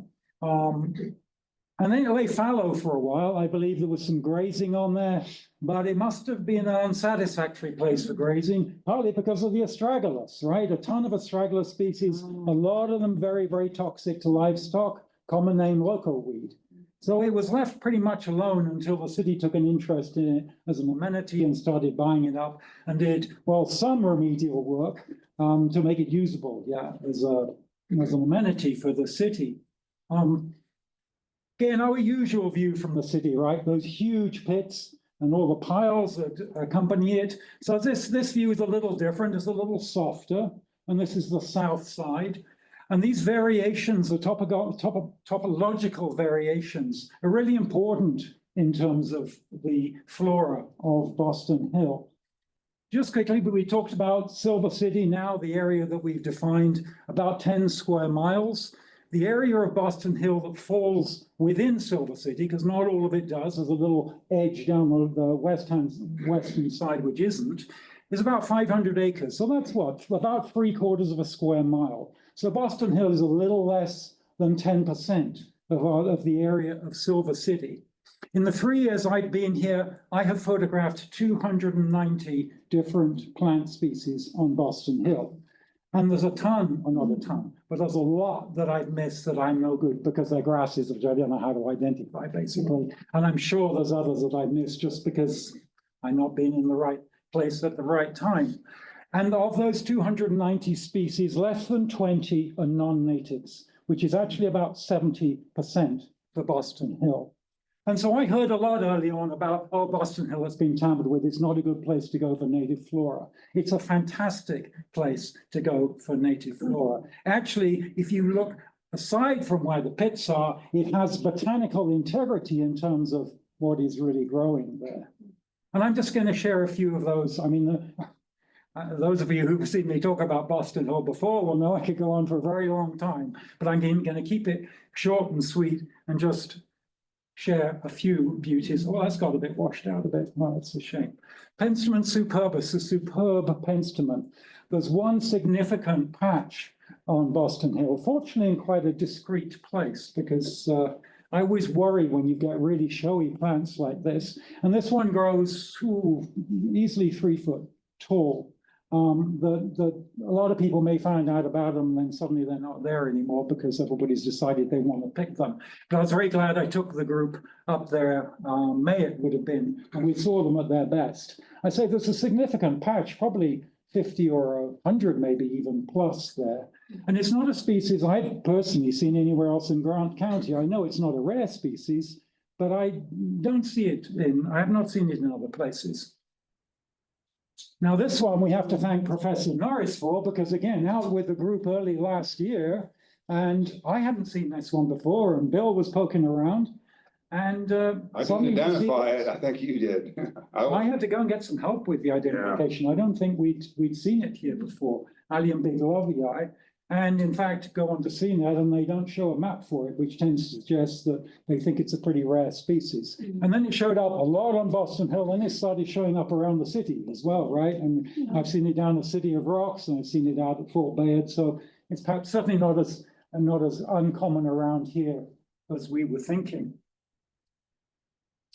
[SPEAKER 7] And then it lay fallow for a while. I believe there was some grazing on there, but it must have been an unsatisfactory place for grazing, partly because of the astragalus, right? A ton of astragalus species, a lot of them very, very toxic to livestock, common name local weed. So it was left pretty much alone until the city took an interest in it as an amenity and started buying it up and did, well, some remedial work to make it usable, yeah, as an amenity for the city. Again, our usual view from the city, right? Those huge pits and all the piles that accompany it. So this view is a little different, it's a little softer, and this is the south side. And these variations, the topological variations, are really important in terms of the flora of Boston Hill. Just quickly, we talked about Silver City now, the area that we've defined, about 10 square miles. The area of Boston Hill that falls within Silver City, because not all of it does, there's a little edge down the western side which isn't, is about 500 acres. So that's what, about 3/4 of a square mile. So Boston Hill is a little less than 10% of the area of Silver City. In the 3 years I've been here, I have photographed 290 different plant species on Boston Hill. And there's a ton, or not a ton, but there's a lot that I've missed that I'm no good because they're grasses which I don't know how to identify, basically. And I'm sure there's others that I've missed just because I've not been in the right place at the right time. And of those 290 species, less than 20 are non-natives, which is actually about 70% for Boston Hill. And so I heard a lot early on about, oh, Boston Hill has been tampered with. It's not a good place to go for native flora. It's a fantastic place to go for native flora. Actually, if you look aside from where the pits are, it has botanical integrity in terms of what is really growing there. And I'm just going to share a few of those. I mean, those of you who've seen me talk about Boston Hill before will know I could go on for a very long time, but I'm going to keep it short and sweet and just share a few beauties. Well, that's got a bit washed out a bit. Well, that's a shame. Penstemon superbus, a superb penstemon. There's one significant patch on Boston Hill, fortunately in quite a discreet place, because I always worry when you get really showy plants like this. And this one grows easily 3 foot tall. A lot of people may find out about them, and then suddenly they're not there anymore because everybody's decided they want to pick them. But I was very glad I took the group up there, May it would have been, and we saw them at their best. I say there's a significant patch, probably 50 or 100 maybe even plus there. And it's not a species I've personally seen anywhere else in Grant County. I know it's not a rare species, but I have not seen it in other places. Now, this one we have to thank Professor Norris for, because again, out with the group early last year, and I hadn't seen this one before, and Bill was poking around. And
[SPEAKER 1] I didn't identify it. I think you did.
[SPEAKER 7] I had to go and get some help with the identification. I don't think we'd seen it here before, Allium bigelovii. And in fact, go on to CNET and they don't show a map for it, which tends to suggest that they think it's a pretty rare species. And then it showed up a lot on Boston Hill, and it started showing up around the city as well, right? And I've seen it down the City of Rocks, and I've seen it out at Fort Bayard. So it's perhaps certainly not as uncommon around here as we were thinking.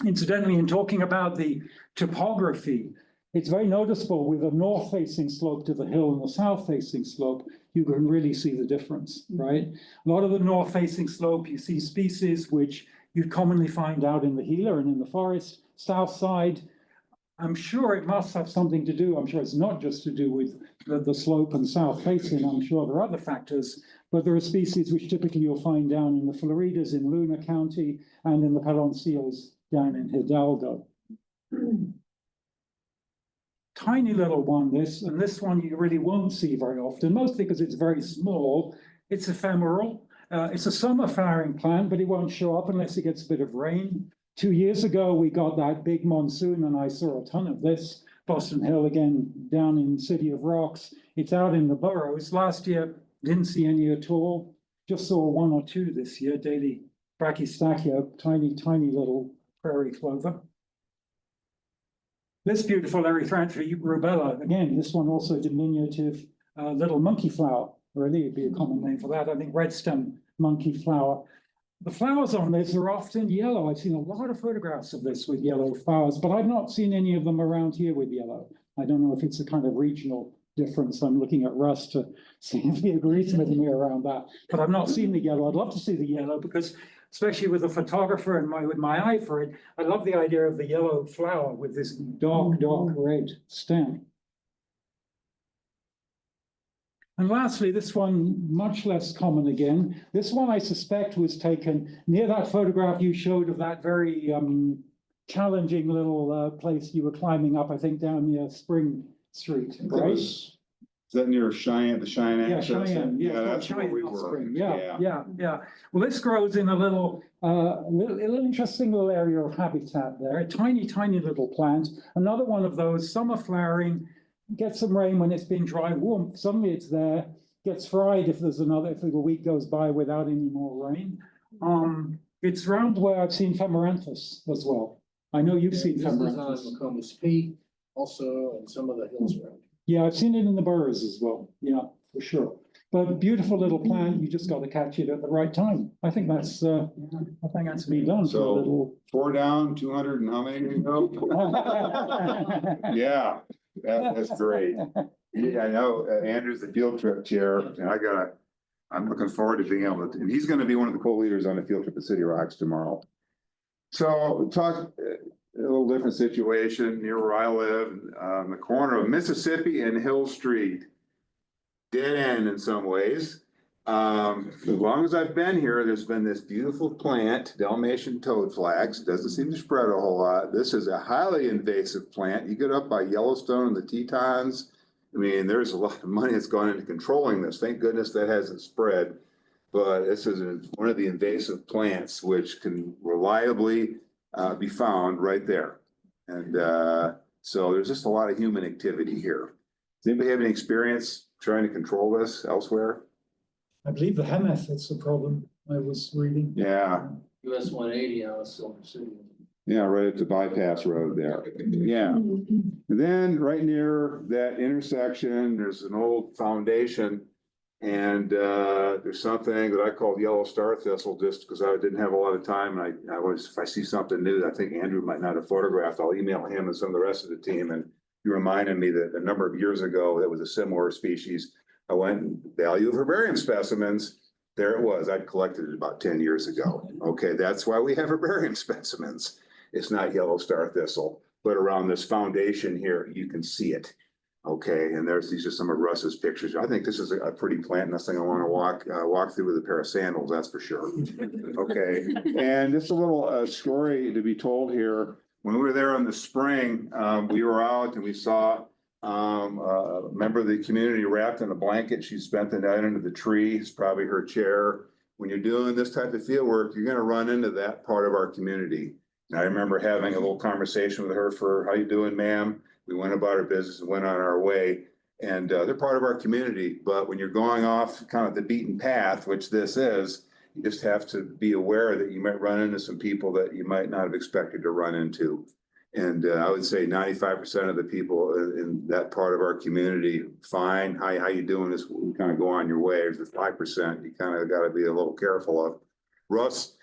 [SPEAKER 7] Incidentally, in talking about the topography, it's very noticeable with a north-facing slope to the hill and the south-facing slope. You can really see the difference, right? A lot of the north-facing slope, you see species which you'd commonly find out in the Gila and in the forest. South side, I'm sure it must have something to do. I'm sure it's not just to do with the slope and south-facing. I'm sure there are other factors, but there are species which typically you'll find down in the Floridas in Luna County and in the Paloncios down in Hidalgo. Tiny little one, and this one you really won't see very often, mostly because it's very small. It's ephemeral. It's a summer flowering plant, but it won't show up unless it gets a bit of rain. 2 years ago, we got that big monsoon, and I saw a ton of this. Boston Hill, again, down in City of Rocks. It's out in the burrows. Last year, didn't see any at all. Just saw 1 or 2 this year, daily Brachystachya, tiny, tiny little prairie clover. This beautiful Erythrantha rubella, again, this one also diminutive little monkey flower, really would be a common name for that. I think red stem monkey flower. The flowers on this are often yellow. I've seen a lot of photographs of this with yellow flowers, but I've not seen any of them around here with yellow. I don't know if it's a kind of regional difference. I'm looking at Russ to see if he agrees with me around that, but I've not seen the yellow. I'd love to see the yellow because especially with a photographer and with my eye for it, I love the idea of the yellow flower with this dark, dark red stem. And lastly, this one, much less common again. This one I suspect was taken near that photograph you showed of that very challenging little place you were climbing up, I think down near Spring Street, right?
[SPEAKER 1] Is that near Cheyenne, the Cheyenne
[SPEAKER 7] Yeah,
[SPEAKER 1] access?
[SPEAKER 7] Cheyenne.
[SPEAKER 1] Yeah, that's where we
[SPEAKER 7] Cheyenne
[SPEAKER 1] were.
[SPEAKER 7] Spring. Yeah. Well, this grows in a little interesting little area of habitat there. A tiny, tiny little plant. Another one of those summer flowering. Get some rain when it's been dry, warm. Suddenly it's there. Gets fried if a week goes by without any more rain. It's around where I've seen Femaranthus as well. I know you've seen Femaranthus.
[SPEAKER 5] This is on McComas Peak, also, and some of the hills around.
[SPEAKER 7] Yeah, I've seen it in the burrows as well. Yeah, for sure. But beautiful little plant. You just got to catch it at the right time. I think that's me done.
[SPEAKER 1] So
[SPEAKER 7] for a little...
[SPEAKER 1] 4 down, 200, and how many do you go? Yeah, that's great. Yeah, I know Andrew's the field trip chair, and I'm looking forward to being able to, and he's going to be one of the co-leaders on the field trip at City Rocks tomorrow. So talk. A little different situation near where I live, on the corner of Mississippi and Hill Street. Dead end in some ways. As long as I've been here, there's been this beautiful plant, Dalmatian toadflax. Doesn't seem to spread a whole lot. This is a highly invasive plant. You get up by Yellowstone and the Tetons. I mean, there's a lot of money that's gone into controlling this. Thank goodness that hasn't spread. But this is one of the invasive plants which can reliably be found right there. And so there's just a lot of human activity here. Does anybody have any experience trying to control this elsewhere?
[SPEAKER 7] I believe the hemeth is the problem I was reading.
[SPEAKER 1] Yeah,
[SPEAKER 5] US 180 out of Silver City.
[SPEAKER 1] Yeah, right at the bypass road there. Yeah. And then right near that intersection, there's an old foundation. And there's something that I called yellow star thistle, just because I didn't have a lot of time. And I always, if I see something new that I think Andrew might not have photographed, I'll email him and some of the rest of the team. And you reminded me that a number of years ago, that was a similar species. I went and value of herbarium specimens. There it was. I'd collected it about 10 years ago. Okay, that's why we have herbarium specimens. It's not yellow star thistle, but around this foundation here, you can see it. Okay, and these are some of Russ's pictures. I think this is a pretty plant, nothing I want to walk through with a pair of sandals, that's for sure. Okay, and just a little story to be told here. When we were there in the spring, we were out and we saw a member of the community wrapped in a blanket. She spent the night under the tree. It's probably her chair. When you're doing this type of field work, you're going to run into that part of our community. And I remember having a little conversation with her for, how you doing, ma'am? We went about our business and went on our way. And they're part of our community. But when you're going off kind of the beaten path, which this is, you just have to be aware that you might run into some people that you might not have expected to run into. And I would say 95% of the people in that part of our community, fine, hi, how you doing? This kind of go on your way. There's the 5% you kind of got to be a little careful of. Russ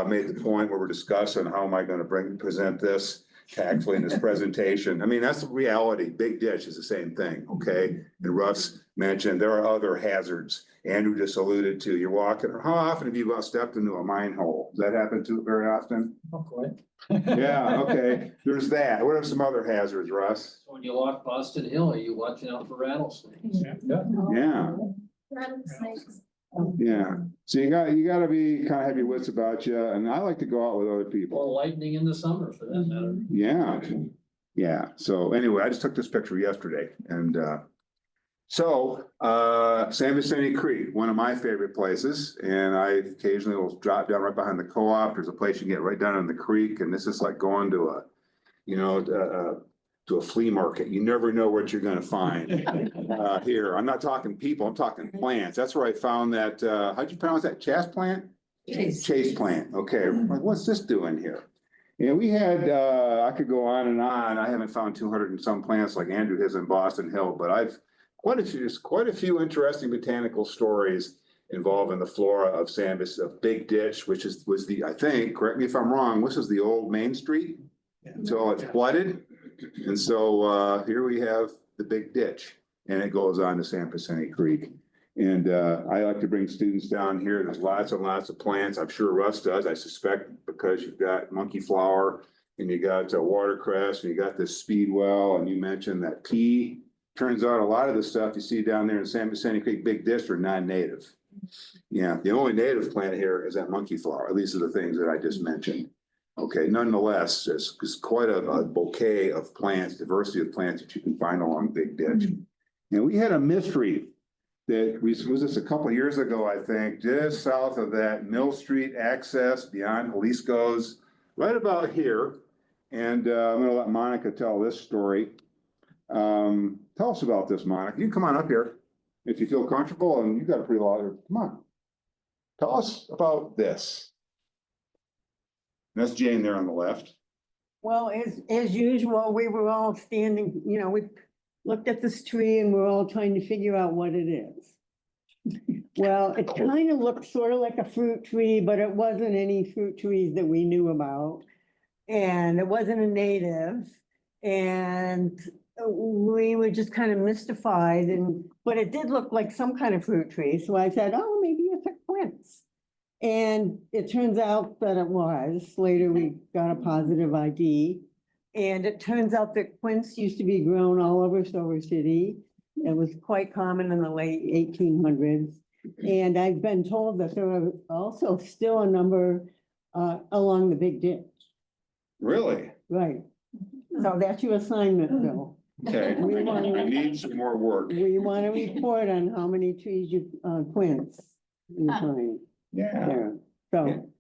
[SPEAKER 1] made the point where we're discussing how am I going to present this tactfully in this presentation. I mean, that's the reality. Big ditch is the same thing, okay? And Russ mentioned there are other hazards. Andrew just alluded to, you're walking, how often have you stepped into a mine hole? Does that happen to very often?
[SPEAKER 7] Not quite.
[SPEAKER 1] Yeah, okay, there's that. What are some other hazards, Russ?
[SPEAKER 5] So when you walk Boston Hill, are you watching out for rattlesnakes?
[SPEAKER 1] Yeah,
[SPEAKER 9] Rattlesnakes.
[SPEAKER 1] yeah. So you got to be kind of have your wits about you, and I like to go out with other people.
[SPEAKER 5] Or lightning in the summer for that matter.
[SPEAKER 1] Yeah, yeah. So anyway, I just took this picture yesterday and San Vicente Creek, one of my favorite places, and I occasionally will drop down right behind the co-op. There's a place you can get right down in the creek, and this is like going to to a flea market. You never know what you're gonna find here. I'm not talking people, I'm talking plants. That's where I found that, how'd you pronounce that? Chas plant? Chase plant. Okay, like, what's this doing here? Yeah, we had, I could go on and on. I haven't found 200 and some plants like Andrew has in Boston Hill, but I've quite a few interesting botanical stories involving the flora of of Big Ditch, which was the, I think, correct me if I'm wrong, this is the old Main Street until it flooded. And so here we have the Big Ditch, and it goes on to San Vicente Creek. And I like to bring students down here. There's lots and lots of plants. I'm sure Russ does. I suspect because you've got monkey flower and you got watercress and you got this speedwell, and you mentioned that pea. Turns out a lot of the stuff you see down there in San Vicente Creek Big Ditch are non-native. Yeah, the only native plant here is that monkey flower. These are the things that I just mentioned. Okay, nonetheless, it's quite a bouquet of plants, diversity of plants that you can find along Big Ditch. And we had a mystery that was this a couple of years ago, I think, just south of that Mill Street access beyond Jalisco's, right about here. And I'm gonna let Monica tell this story. Tell us about this, Monica. You can come on up here if you feel comfortable, and you got a pretty lot of, come on. Tell us about this. That's Jane there on the left.
[SPEAKER 4] Well, as usual, we were all standing, we looked at this tree and we're all trying to figure out what it is. Well, it kind of looked sort of like a fruit tree, but it wasn't any fruit trees that we knew about. And it wasn't a native. And we were just kind of mystified, but it did look like some kind of fruit tree. So I said, oh, maybe it's a quince. And it turns out that it was. Later, we got a positive ID. And it turns out that quince used to be grown all over Silver City. It was quite common in the late 1800s. And I've been told that there are also still a number along the Big Ditch.
[SPEAKER 1] Really?
[SPEAKER 4] Right. So that's your assignment, Bill.
[SPEAKER 1] Okay, I need some more work.
[SPEAKER 4] We want to report on how many trees you quince you find.
[SPEAKER 1] Yeah.
[SPEAKER 4] There. So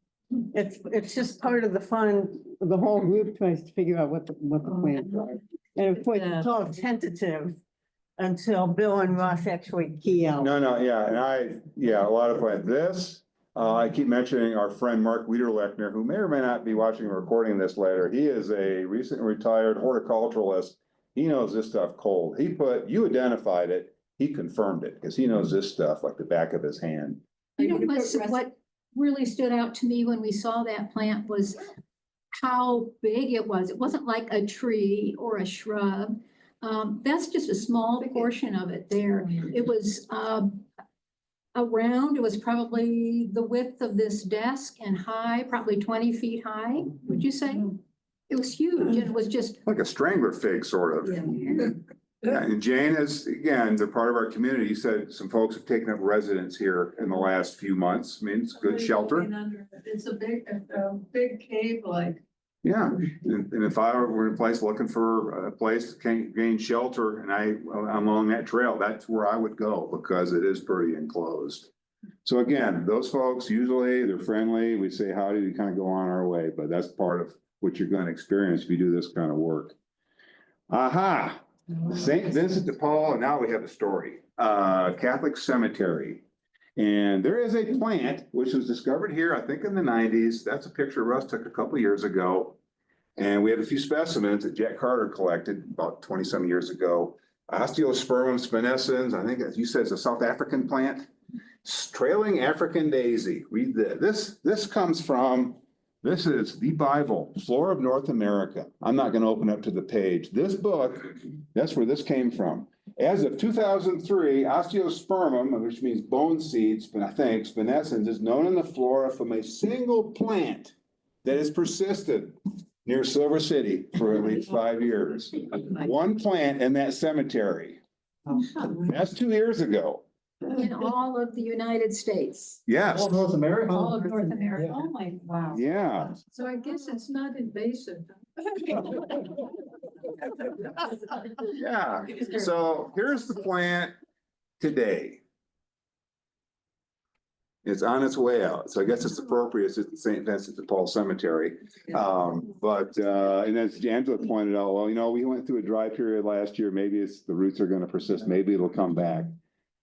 [SPEAKER 4] it's just part of the fun. The whole group tries to figure out what the plans are. And of course, it's all tentative until Bill and Ross actually key out.
[SPEAKER 1] No, yeah, and a lot of plants. This, I keep mentioning our friend Mark Wiederlechner, who may or may not be watching or recording this later. He is a recent retired horticulturalist. He knows this stuff cold. You identified it, he confirmed it, because he knows this stuff like the back of his hand.
[SPEAKER 2] You know, what really stood out to me when we saw that plant was how big it was. It wasn't like a tree or a shrub. That's just a small portion of it there. It was around, it was probably the width of this desk and high, probably 20 feet high, would you say? It was huge and it was just,
[SPEAKER 1] Like a strangler fig, sort of. Yeah, and Jane is, again, they're part of our community. You said some folks have taken up residence here in the last few months. I mean, it's good shelter.
[SPEAKER 9] It's a big cave like.
[SPEAKER 1] Yeah, and if I were in a place looking for a place to gain shelter and I'm along that trail, that's where I would go because it is pretty enclosed. So again, those folks, usually they're friendly. We say howdy, we kind of go on our way, but that's part of what you're going to experience if you do this kind of work. Aha, St. Vincent de Paul, and now we have a story. Catholic Cemetery. And there is a plant which was discovered here, I think in the 90s. That's a picture Russ took a couple years ago. And we have a few specimens that Jack Carter collected about 20 some years ago. Osteospermum spinescens, I think as you said, it's a South African plant. Trailing African daisy. Read this. This comes from, this is the Bible, Flora of North America. I'm not going to open up to the page. This book, that's where this came from. As of 2003, osteospermum, which means bone seeds, but I think spinescens, is known in the flora from a single plant that has persisted near Silver City for at least 5 years. One plant in that cemetery. That's 2 years ago.
[SPEAKER 2] in all of the United States.
[SPEAKER 1] Yes,
[SPEAKER 5] All North America.
[SPEAKER 2] All of North America.
[SPEAKER 9] Oh, my, wow.
[SPEAKER 1] yeah.
[SPEAKER 9] So I guess it's not invasive.
[SPEAKER 1] Yeah, so here's the plant today. It's on its way out, so I guess it's appropriate, it's at the St. Vincent de Paul Cemetery. And as Angela pointed out, well, you know, we went through a dry period last year, maybe the roots are gonna persist, maybe it'll come back.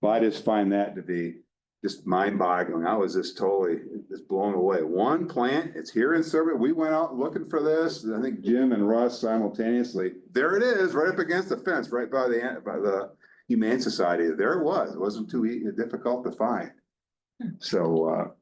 [SPEAKER 1] But I just find that to be just mind-boggling. I was just totally just blown away. One plant, it's here in Silver. We went out looking for this. I think Jim and Russ simultaneously. There it is, right up against the fence, right by the Humane Society. There it was. It wasn't too difficult to find. So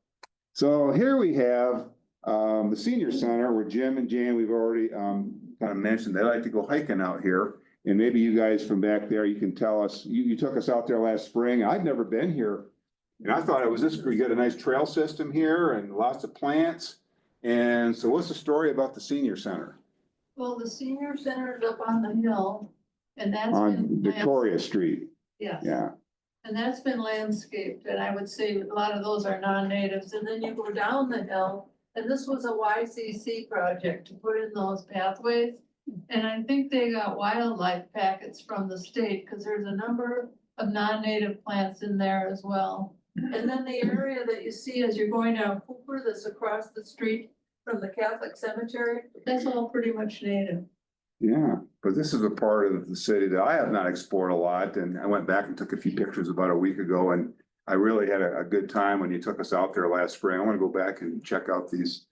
[SPEAKER 1] here we have the senior center where Jim and Jan, we've already kind of mentioned, they like to go hiking out here. And maybe you guys from back there, you can tell us, you took us out there last spring. I'd never been here. And I thought it was this, we got a nice trail system here and lots of plants. And so what's the story about the senior center?
[SPEAKER 9] Well, the senior center is up on the hill and that's.
[SPEAKER 1] On Victoria Street,
[SPEAKER 9] Yes.
[SPEAKER 1] yeah.
[SPEAKER 9] And that's been landscaped, and I would say a lot of those are non-natives, and then you go down the hill, and this was a YCC project to put in those pathways. And I think they got wildlife packets from the state, because there's a number of non-native plants in there as well. And then the area that you see as you're going down Cooper, that's across the street from the Catholic cemetery, that's all pretty much native.
[SPEAKER 1] Yeah, but this is a part of the city that I have not explored a lot, and I went back and took a few pictures about a week ago, and I really had a good time when you took us out there last spring. I want to go back and check out these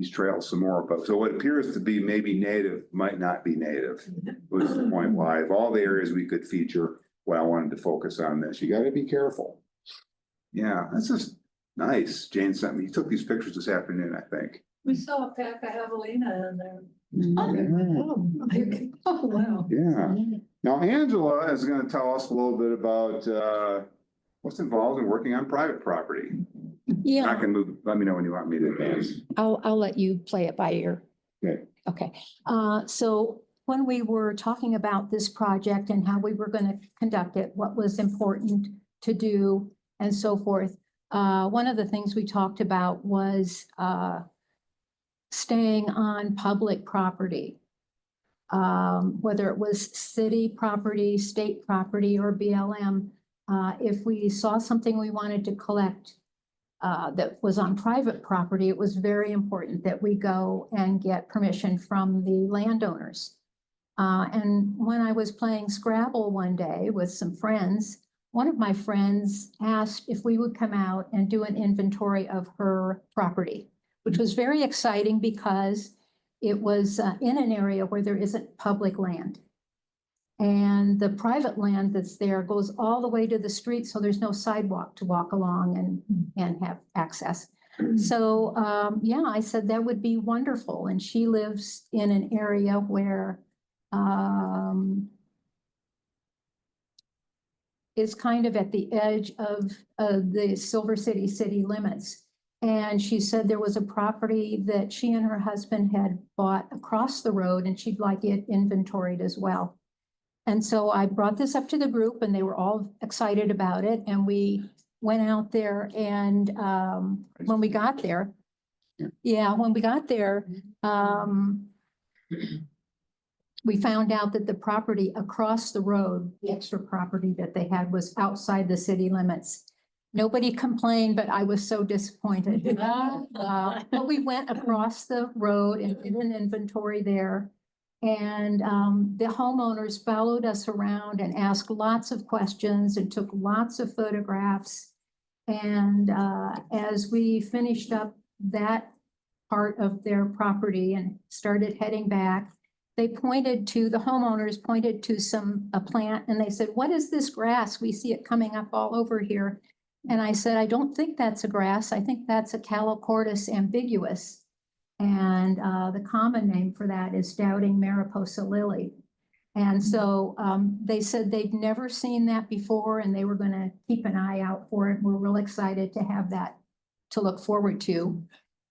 [SPEAKER 1] trails some more, but so what appears to be maybe native might not be native, was the point why of all the areas we could feature, what I wanted to focus on this. You got to be careful. Yeah, that's just nice. Jane sent me, he took these pictures this afternoon, I think.
[SPEAKER 9] We saw a pack of javelina in there.
[SPEAKER 1] Yeah.
[SPEAKER 9] Oh, wow.
[SPEAKER 1] Yeah. Now Angela is going to tell us a little bit about what's involved in working on private property. I
[SPEAKER 2] Yeah,
[SPEAKER 1] can move, let me know when you want me to advance.
[SPEAKER 2] I'll let you play it by ear.
[SPEAKER 1] Okay.
[SPEAKER 2] Okay, so when we were talking about this project and how we were going to conduct it, what was important to do and so forth, one of the things we talked about was staying on public property. Whether it was city property, state property, or BLM, if we saw something we wanted to collect that was on private property, it was very important that we go and get permission from the landowners. And when I was playing Scrabble one day with some friends, one of my friends asked if we would come out and do an inventory of her property, which was very exciting because it was in an area where there isn't public land. And the private land that's there goes all the way to the street, so there's no sidewalk to walk along and have access. So, yeah, I said that would be wonderful. And she lives in an area where is kind of at the edge of the Silver City city limits. And she said there was a property that she and her husband had bought across the road and she'd like it inventoried as well. And so I brought this up to the group and they were all excited about it. And we went out there and when we got there, we found out that the property across the road, the extra property that they had was outside the city limits. Nobody complained, but I was so disappointed. But we went across the road and did an inventory there. And the homeowners followed us around and asked lots of questions and took lots of photographs. And as we finished up that part of their property and started heading back, the homeowners pointed to a plant and they said, "What is this grass? We see it coming up all over here." And I said, "I don't think that's a grass. I think that's a Calochortus ambiguus. And the common name for that is Doubting Mariposa lily." And so they said they'd never seen that before and they were going to keep an eye out for it. We're real excited to have that to look forward to.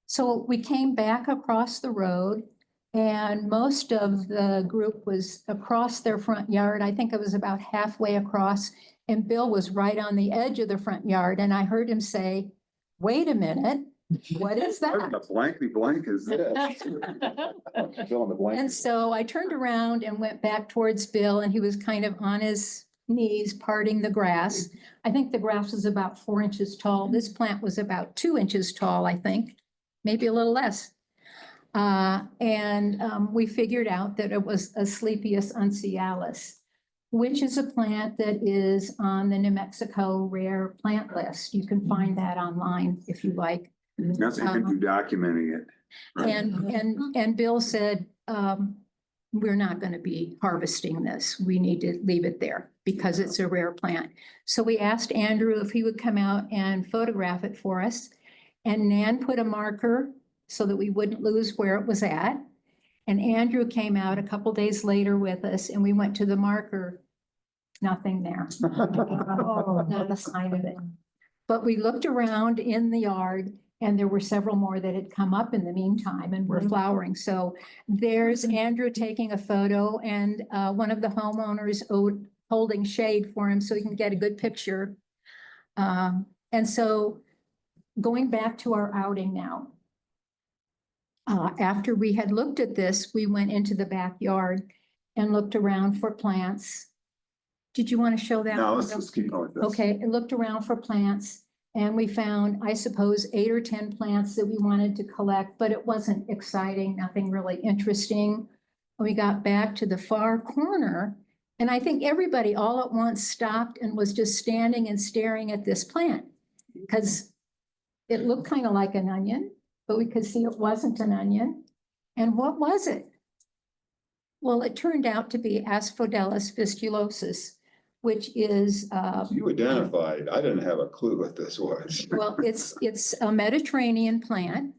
[SPEAKER 2] So we came back across the road and most of the group was across their front yard. I think it was about halfway across and Bill was right on the edge of the front yard. And I heard him say, "Wait a minute, what is
[SPEAKER 1] What
[SPEAKER 2] that?"
[SPEAKER 1] the blankety blank is this? Fill in the blank.
[SPEAKER 2] And so I turned around and went back towards Bill and he was kind of on his knees parting the grass. I think the grass was about 4 inches tall. This plant was about 2 inches tall, I think, maybe a little less. We figured out that it was Asclepias uncealis, which is a plant that is on the New Mexico rare plant list. You can find that online if you like.
[SPEAKER 1] That's you could do documenting it.
[SPEAKER 2] And Bill said, "We're not going to be harvesting this. We need to leave it there because it's a rare plant." So we asked Andrew if he would come out and photograph it for us. And Nan put a marker so that we wouldn't lose where it was at. And Andrew came out a couple days later with us and we went to the marker. Nothing there. Oh, not a sign of it. But we looked around in the yard and there were several more that had come up in the meantime and were flowering. So there's Andrew taking a photo and one of the homeowners holding shade for him so he can get a good picture. And so going back to our outing now. After we had looked at this, we went into the backyard and looked around for plants. Did you want to show that?
[SPEAKER 1] No, let's just keep going with this.
[SPEAKER 2] Okay, and looked around for plants and we found, I suppose, 8 or 10 plants that we wanted to collect, but it wasn't exciting, nothing really interesting. We got back to the far corner and I think everybody all at once stopped and was just standing and staring at this plant because it looked kind of like an onion, but we could see it wasn't an onion. And what was it? Well, it turned out to be Asphodelus fistulosus, which is
[SPEAKER 1] You identified, I didn't have a clue what this was.
[SPEAKER 2] well, it's a Mediterranean plant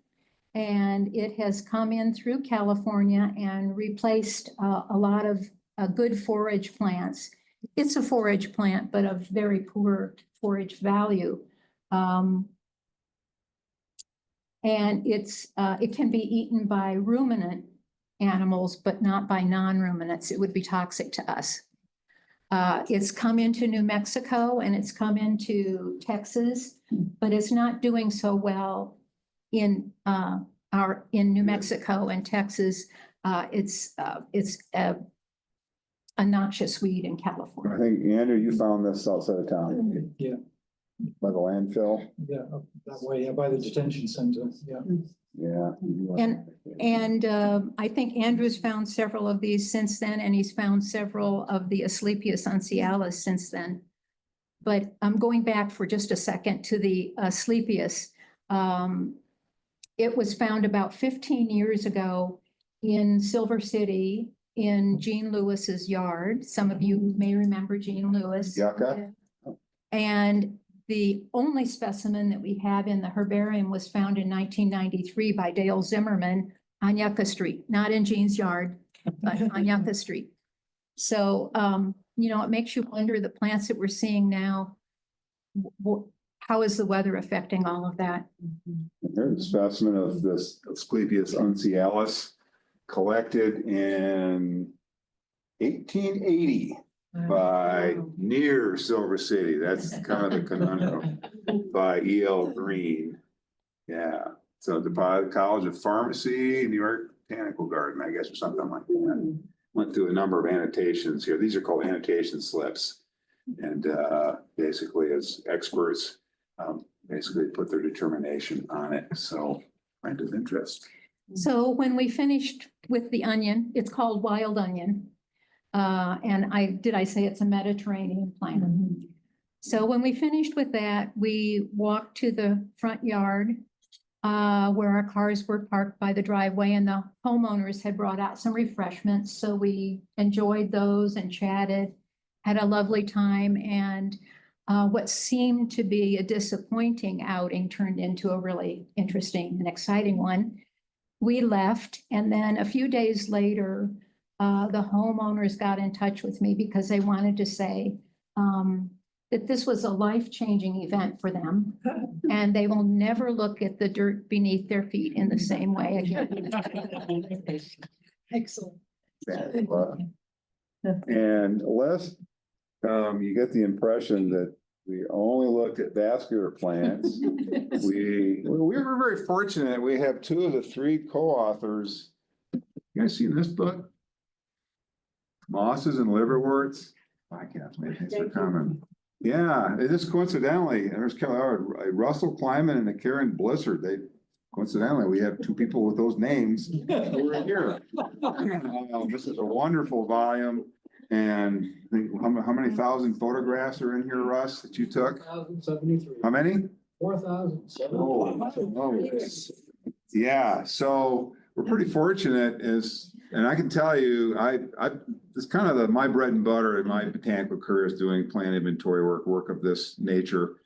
[SPEAKER 2] and it has come in through California and replaced a lot of good forage plants. It's a forage plant, but of very poor forage value. And it can be eaten by ruminant animals, but not by non-ruminants. It would be toxic to us. It's come into New Mexico and it's come into Texas, but it's not doing so well in New Mexico and Texas. It's a noxious weed in
[SPEAKER 1] I
[SPEAKER 2] California.
[SPEAKER 1] think, Andrew, you found this outside of town.
[SPEAKER 7] Yeah.
[SPEAKER 1] By the landfill.
[SPEAKER 7] Yeah, up that way, by the detention center, yeah.
[SPEAKER 1] Yeah.
[SPEAKER 2] And I think Andrew's found several of these since then, and he's found several of the Asclepias uncealis since then. But I'm going back for just a second to the Asclepius. It was found about 15 years ago in Silver City in Jean Lewis's yard. Some of you may remember Jean Lewis.
[SPEAKER 1] Yucca?
[SPEAKER 2] And the only specimen that we have in the herbarium was found in 1993 by Dale Zimmerman on Yucca Street, not in Jean's yard, but on Yucca Street. So, you know, it makes you wonder, the plants that we're seeing now, how is the weather affecting all of that?
[SPEAKER 1] There's a specimen of this Asclepius uncealis collected in 1880 by near Silver City. That's kind of the conundrum, by E.L. Green. Yeah, so the College of Pharmacy, New York Botanical Garden, I guess, or something like that. Went through a number of annotations here. These are called annotation slips. And basically, as experts, basically put their determination on it. So, kind of interest.
[SPEAKER 2] So when we finished with the onion, it's called wild onion. And I say it's a Mediterranean plant. So when we finished with that, we walked to the front yard where our cars were parked by the driveway, and the homeowners had brought out some refreshments. So we enjoyed those and chatted, had a lovely time. And what seemed to be a disappointing outing turned into a really interesting and exciting one. We left, and then a few days later, the homeowners got in touch with me because they wanted to say that this was a life-changing event for them, and they will never look at the dirt beneath their feet in the same way again.
[SPEAKER 6] Excellent.
[SPEAKER 1] And Les, you get the impression that we only looked at vascular plants. We were very fortunate. We have two of the three co-authors. You guys seen this book? Mosses and Liverworts. I can't, thanks for coming. Yeah, it just coincidentally, there's Russell Kleiman and a Karen Blissard. Coincidentally, we have two people with those names who are here. This is a wonderful volume. And I think how many thousand photographs are in here, Russ, that you took?
[SPEAKER 5] 4,073.
[SPEAKER 1] How many?
[SPEAKER 5] 4,073.
[SPEAKER 1] Yeah, so we're pretty fortunate and I can tell you, it's kind of my bread and butter in my botanical career is doing plant inventory work of this nature.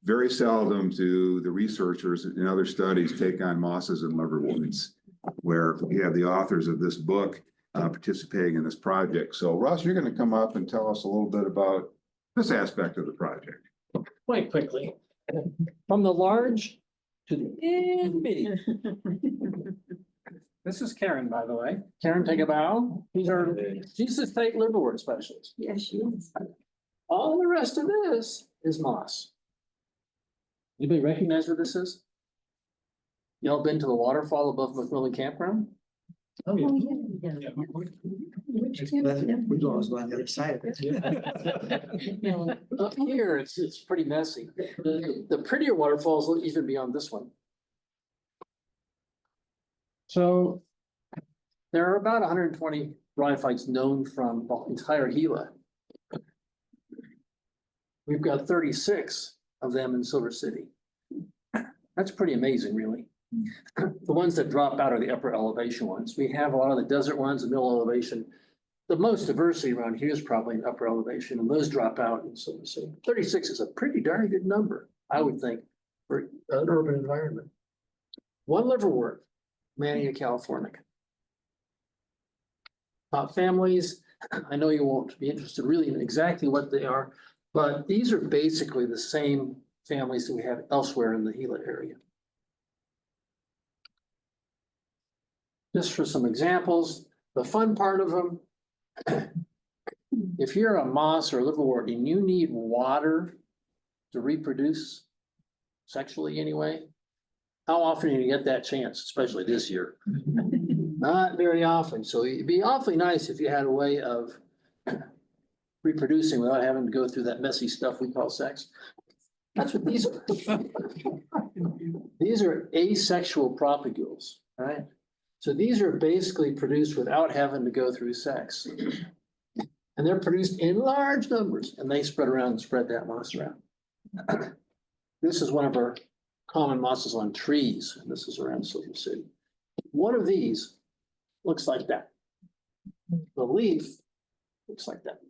[SPEAKER 1] Very seldom do the researchers in other studies take on mosses and liverworts, where we have the authors of this book participating in this project. So Russ, you're going to come up and tell us a little bit about this aspect of the project.
[SPEAKER 5] Quite quickly, from the large to the itty. This is Karen, by the way. Karen, take a bow. She's the state liverwort specialist.
[SPEAKER 4] Yes, she is.
[SPEAKER 5] All the rest of this is moss. Anybody recognize what this is? Y'all been to the waterfall above McMillan Campground?
[SPEAKER 7] Oh, yeah.
[SPEAKER 10] We always go on the other side of it.
[SPEAKER 5] Up here, it's pretty messy. The prettier waterfalls will even beyond this one. So there are about 120 bryophytes known from the entire Gila. We've got 36 of them in Silver City. That's pretty amazing, really. The ones that drop out are the upper elevation ones. We have a lot of the desert ones, the middle elevation. The most diversity around here is probably in upper elevation, and those drop out in Silver City. 36 is a pretty darn good number, I would think, for an urban environment. One liverwort, Mannia californica. Families, I know you won't be interested really in exactly what they are, but these are basically the same families that we have elsewhere in the Gila area. Just for some examples, the fun part of them, if you're a moss or a liverwort and you need water to reproduce sexually anyway, how often do you get that chance, especially this year? Not very often. So it'd be awfully nice if you had a way of reproducing without having to go through that messy stuff we call sex. That's what these are. These are asexual propagules, right? So these are basically produced without having to go through sex. And they're produced in large numbers and they spread around and spread that moss around. This is one of our common mosses on trees, and this is around Silver City. One of these looks like that. The leaf looks like that.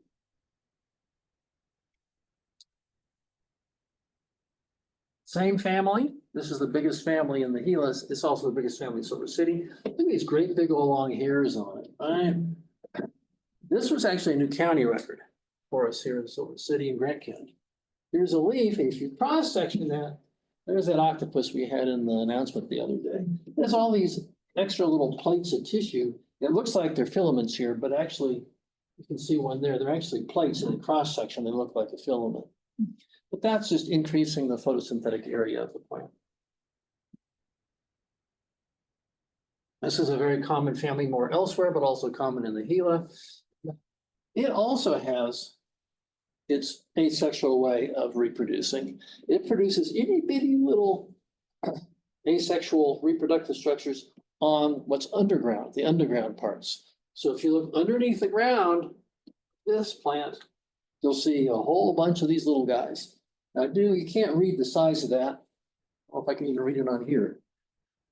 [SPEAKER 5] Same family. This is the biggest family in the Gilas. It's also the biggest family in Silver City. Look at these great big old long hairs on it. This was actually a new county record for us here in Silver City and Grant County. Here's a leaf, and if you cross section that, there's that octopus we had in the announcement the other day. There's all these extra little plates of tissue. It looks like they're filaments here, but actually, you can see one there. They're actually plates in the cross section. They look like a filament. But that's just increasing the photosynthetic area of the plant. This is a very common family more elsewhere, but also common in the Gila. It also has its asexual way of reproducing. It produces itty bitty little asexual reproductive structures on what's underground, the underground parts. So if you look underneath the ground, this plant, you'll see a whole bunch of these little guys. Now, you can't read the size of that. I don't know if I can even read it on here.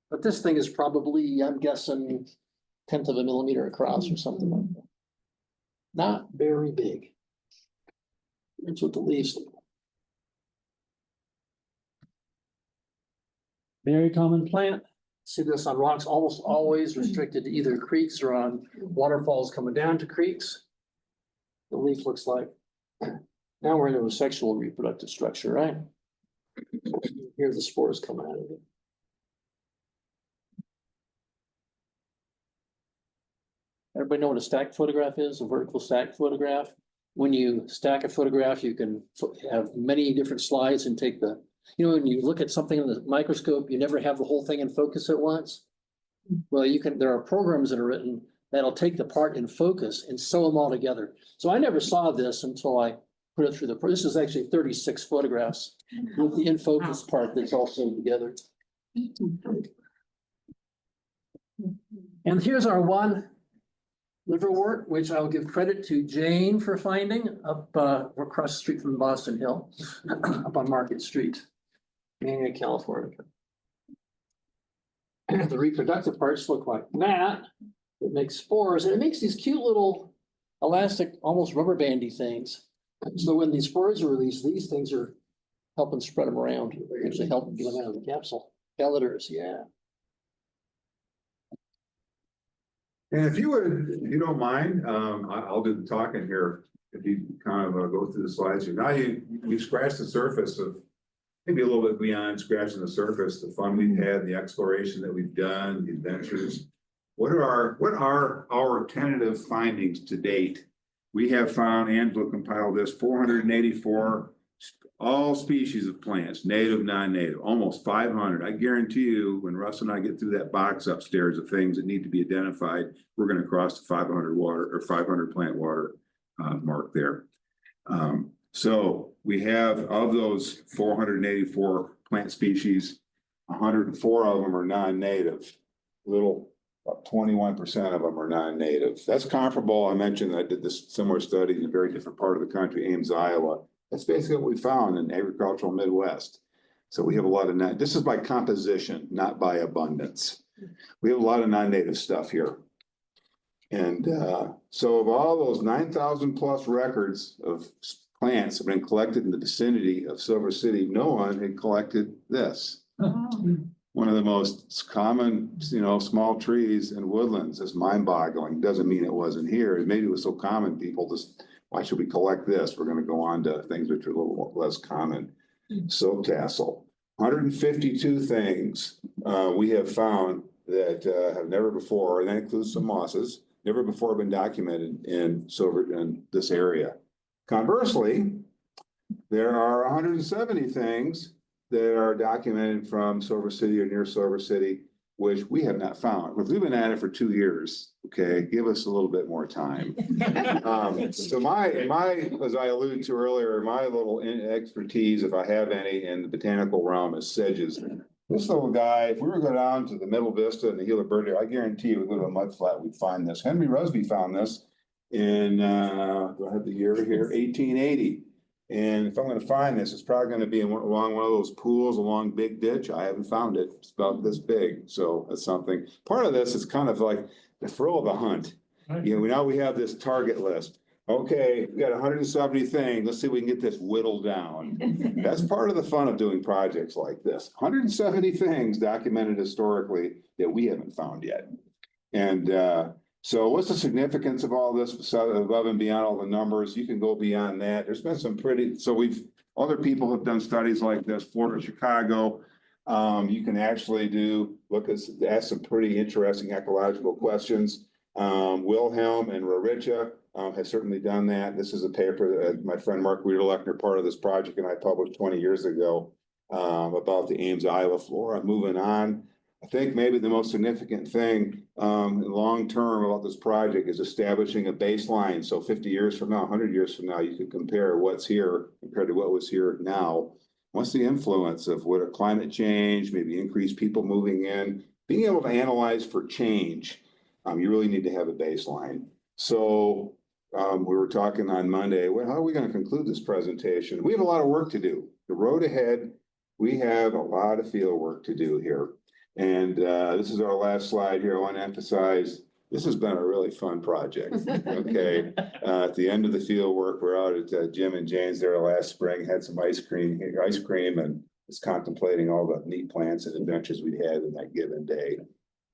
[SPEAKER 5] But this thing is probably, I'm guessing, 1/10 of a millimeter across or something like that. Not very big. That's what the leaves look like. Very common plant. See this on rocks, almost always restricted to either creeks or on waterfalls coming down to creeks. The leaf looks like. Now we're into a sexual reproductive structure, right? Here the spores come out of it. Everybody know what a stacked photograph is, a vertical stacked photograph? When you stack a photograph, you can have many different slides and take the, when you look at something in the microscope, you never have the whole thing in focus at once. Well, there are programs that are written that'll take the part in focus and sew them all together. So I never saw this until I put it through this is actually 36 photographs with the in focus part that's all sewn together. And here's our one liverwort, which I'll give credit to Jane for finding up across the street from Boston Hill, up on Market Street, in California. And the reproductive parts look like that. It makes spores, and it makes these cute little elastic, almost rubber bandy things. So when these spores are released, these things are helping spread them around. They're actually helping get them out of the capsule. Caliders, yeah.
[SPEAKER 1] And if you don't mind, I'll do the talking here. If you kind of go through the slides here. Now we've scratched the surface of, maybe a little bit beyond scratching the surface, the fun we've had, the exploration that we've done, the adventures. What are our tentative findings to date? We have found, Angela compiled this, 484 all species of plants, native, non-native, almost 500. I guarantee you, when Russ and I get through that box upstairs of things that need to be identified, we're going to cross the 500 plant water mark there. So we have, of those 484 plant species, 104 of them are non-native. About 21% of them are non-native. That's comparable. I mentioned I did this similar study in a very different part of the country, Ames, Iowa. That's basically what we found in agricultural Midwest. So we have a lot of this is by composition, not by abundance. We have a lot of non-native stuff here. And so of all those 9,000 plus records of plants have been collected in the vicinity of Silver City, no one had collected this. One of the most common, small trees in woodlands is mind-boggling. Doesn't mean it wasn't here. Maybe it was so common, people just, why should we collect this? We're going to go on to things which are a little less common. Soap tassel, 152 things we have found that have never before, and that includes some mosses, never before been documented in this area. Conversely, there are 170 things that are documented from Silver City or near Silver City, which we have not found. We've been at it for 2 years. Okay, give us a little bit more time. So my, as I alluded to earlier, my little expertise, if I have any, in the botanical realm is sedges. This little guy, if we were to go down to the Middle Vista and the Gila Bird, I guarantee you, we go to a mud flat, we'd find this. Henry Rusby found this in, do I have the year here? 1880. And if I'm gonna find this, it's probably gonna be along one of those pools along Big Ditch. I haven't found it. It's about this big, so that's something. Part of this is kind of like the thrill of the hunt. You know, now we have this target list. Okay, we got 170 things. Let's see if we can get this whittled down. That's part of the fun of doing projects like this. 170 things documented historically that we haven't found yet. And so what's the significance of all this above and beyond all the numbers? You can go beyond that. There's been some other people have done studies like this, Florida, Chicago. You can actually ask some pretty interesting ecological questions. Wilhelm and Raricha have certainly done that. This is a paper that my friend Mark Wiederlechner, part of this project, and I published 20 years ago about the Ames, Iowa flora. Moving on, I think maybe the most significant thing long term about this project is establishing a baseline. So 50 years from now, 100 years from now, you can compare what's here compared to what was here now. What's the influence of what a climate change, maybe increased people moving in, being able to analyze for change. You really need to have a baseline. So we were talking on Monday, well, how are we going to conclude this presentation? We have a lot of work to do. The road ahead, we have a lot of field work to do here. And this is our last slide here. I want to emphasize, this has been a really fun project. Okay. At the end of the field work, we're out at Jim and Jane's there last spring, had some ice cream, and was contemplating all the neat plants and adventures we had in that given day.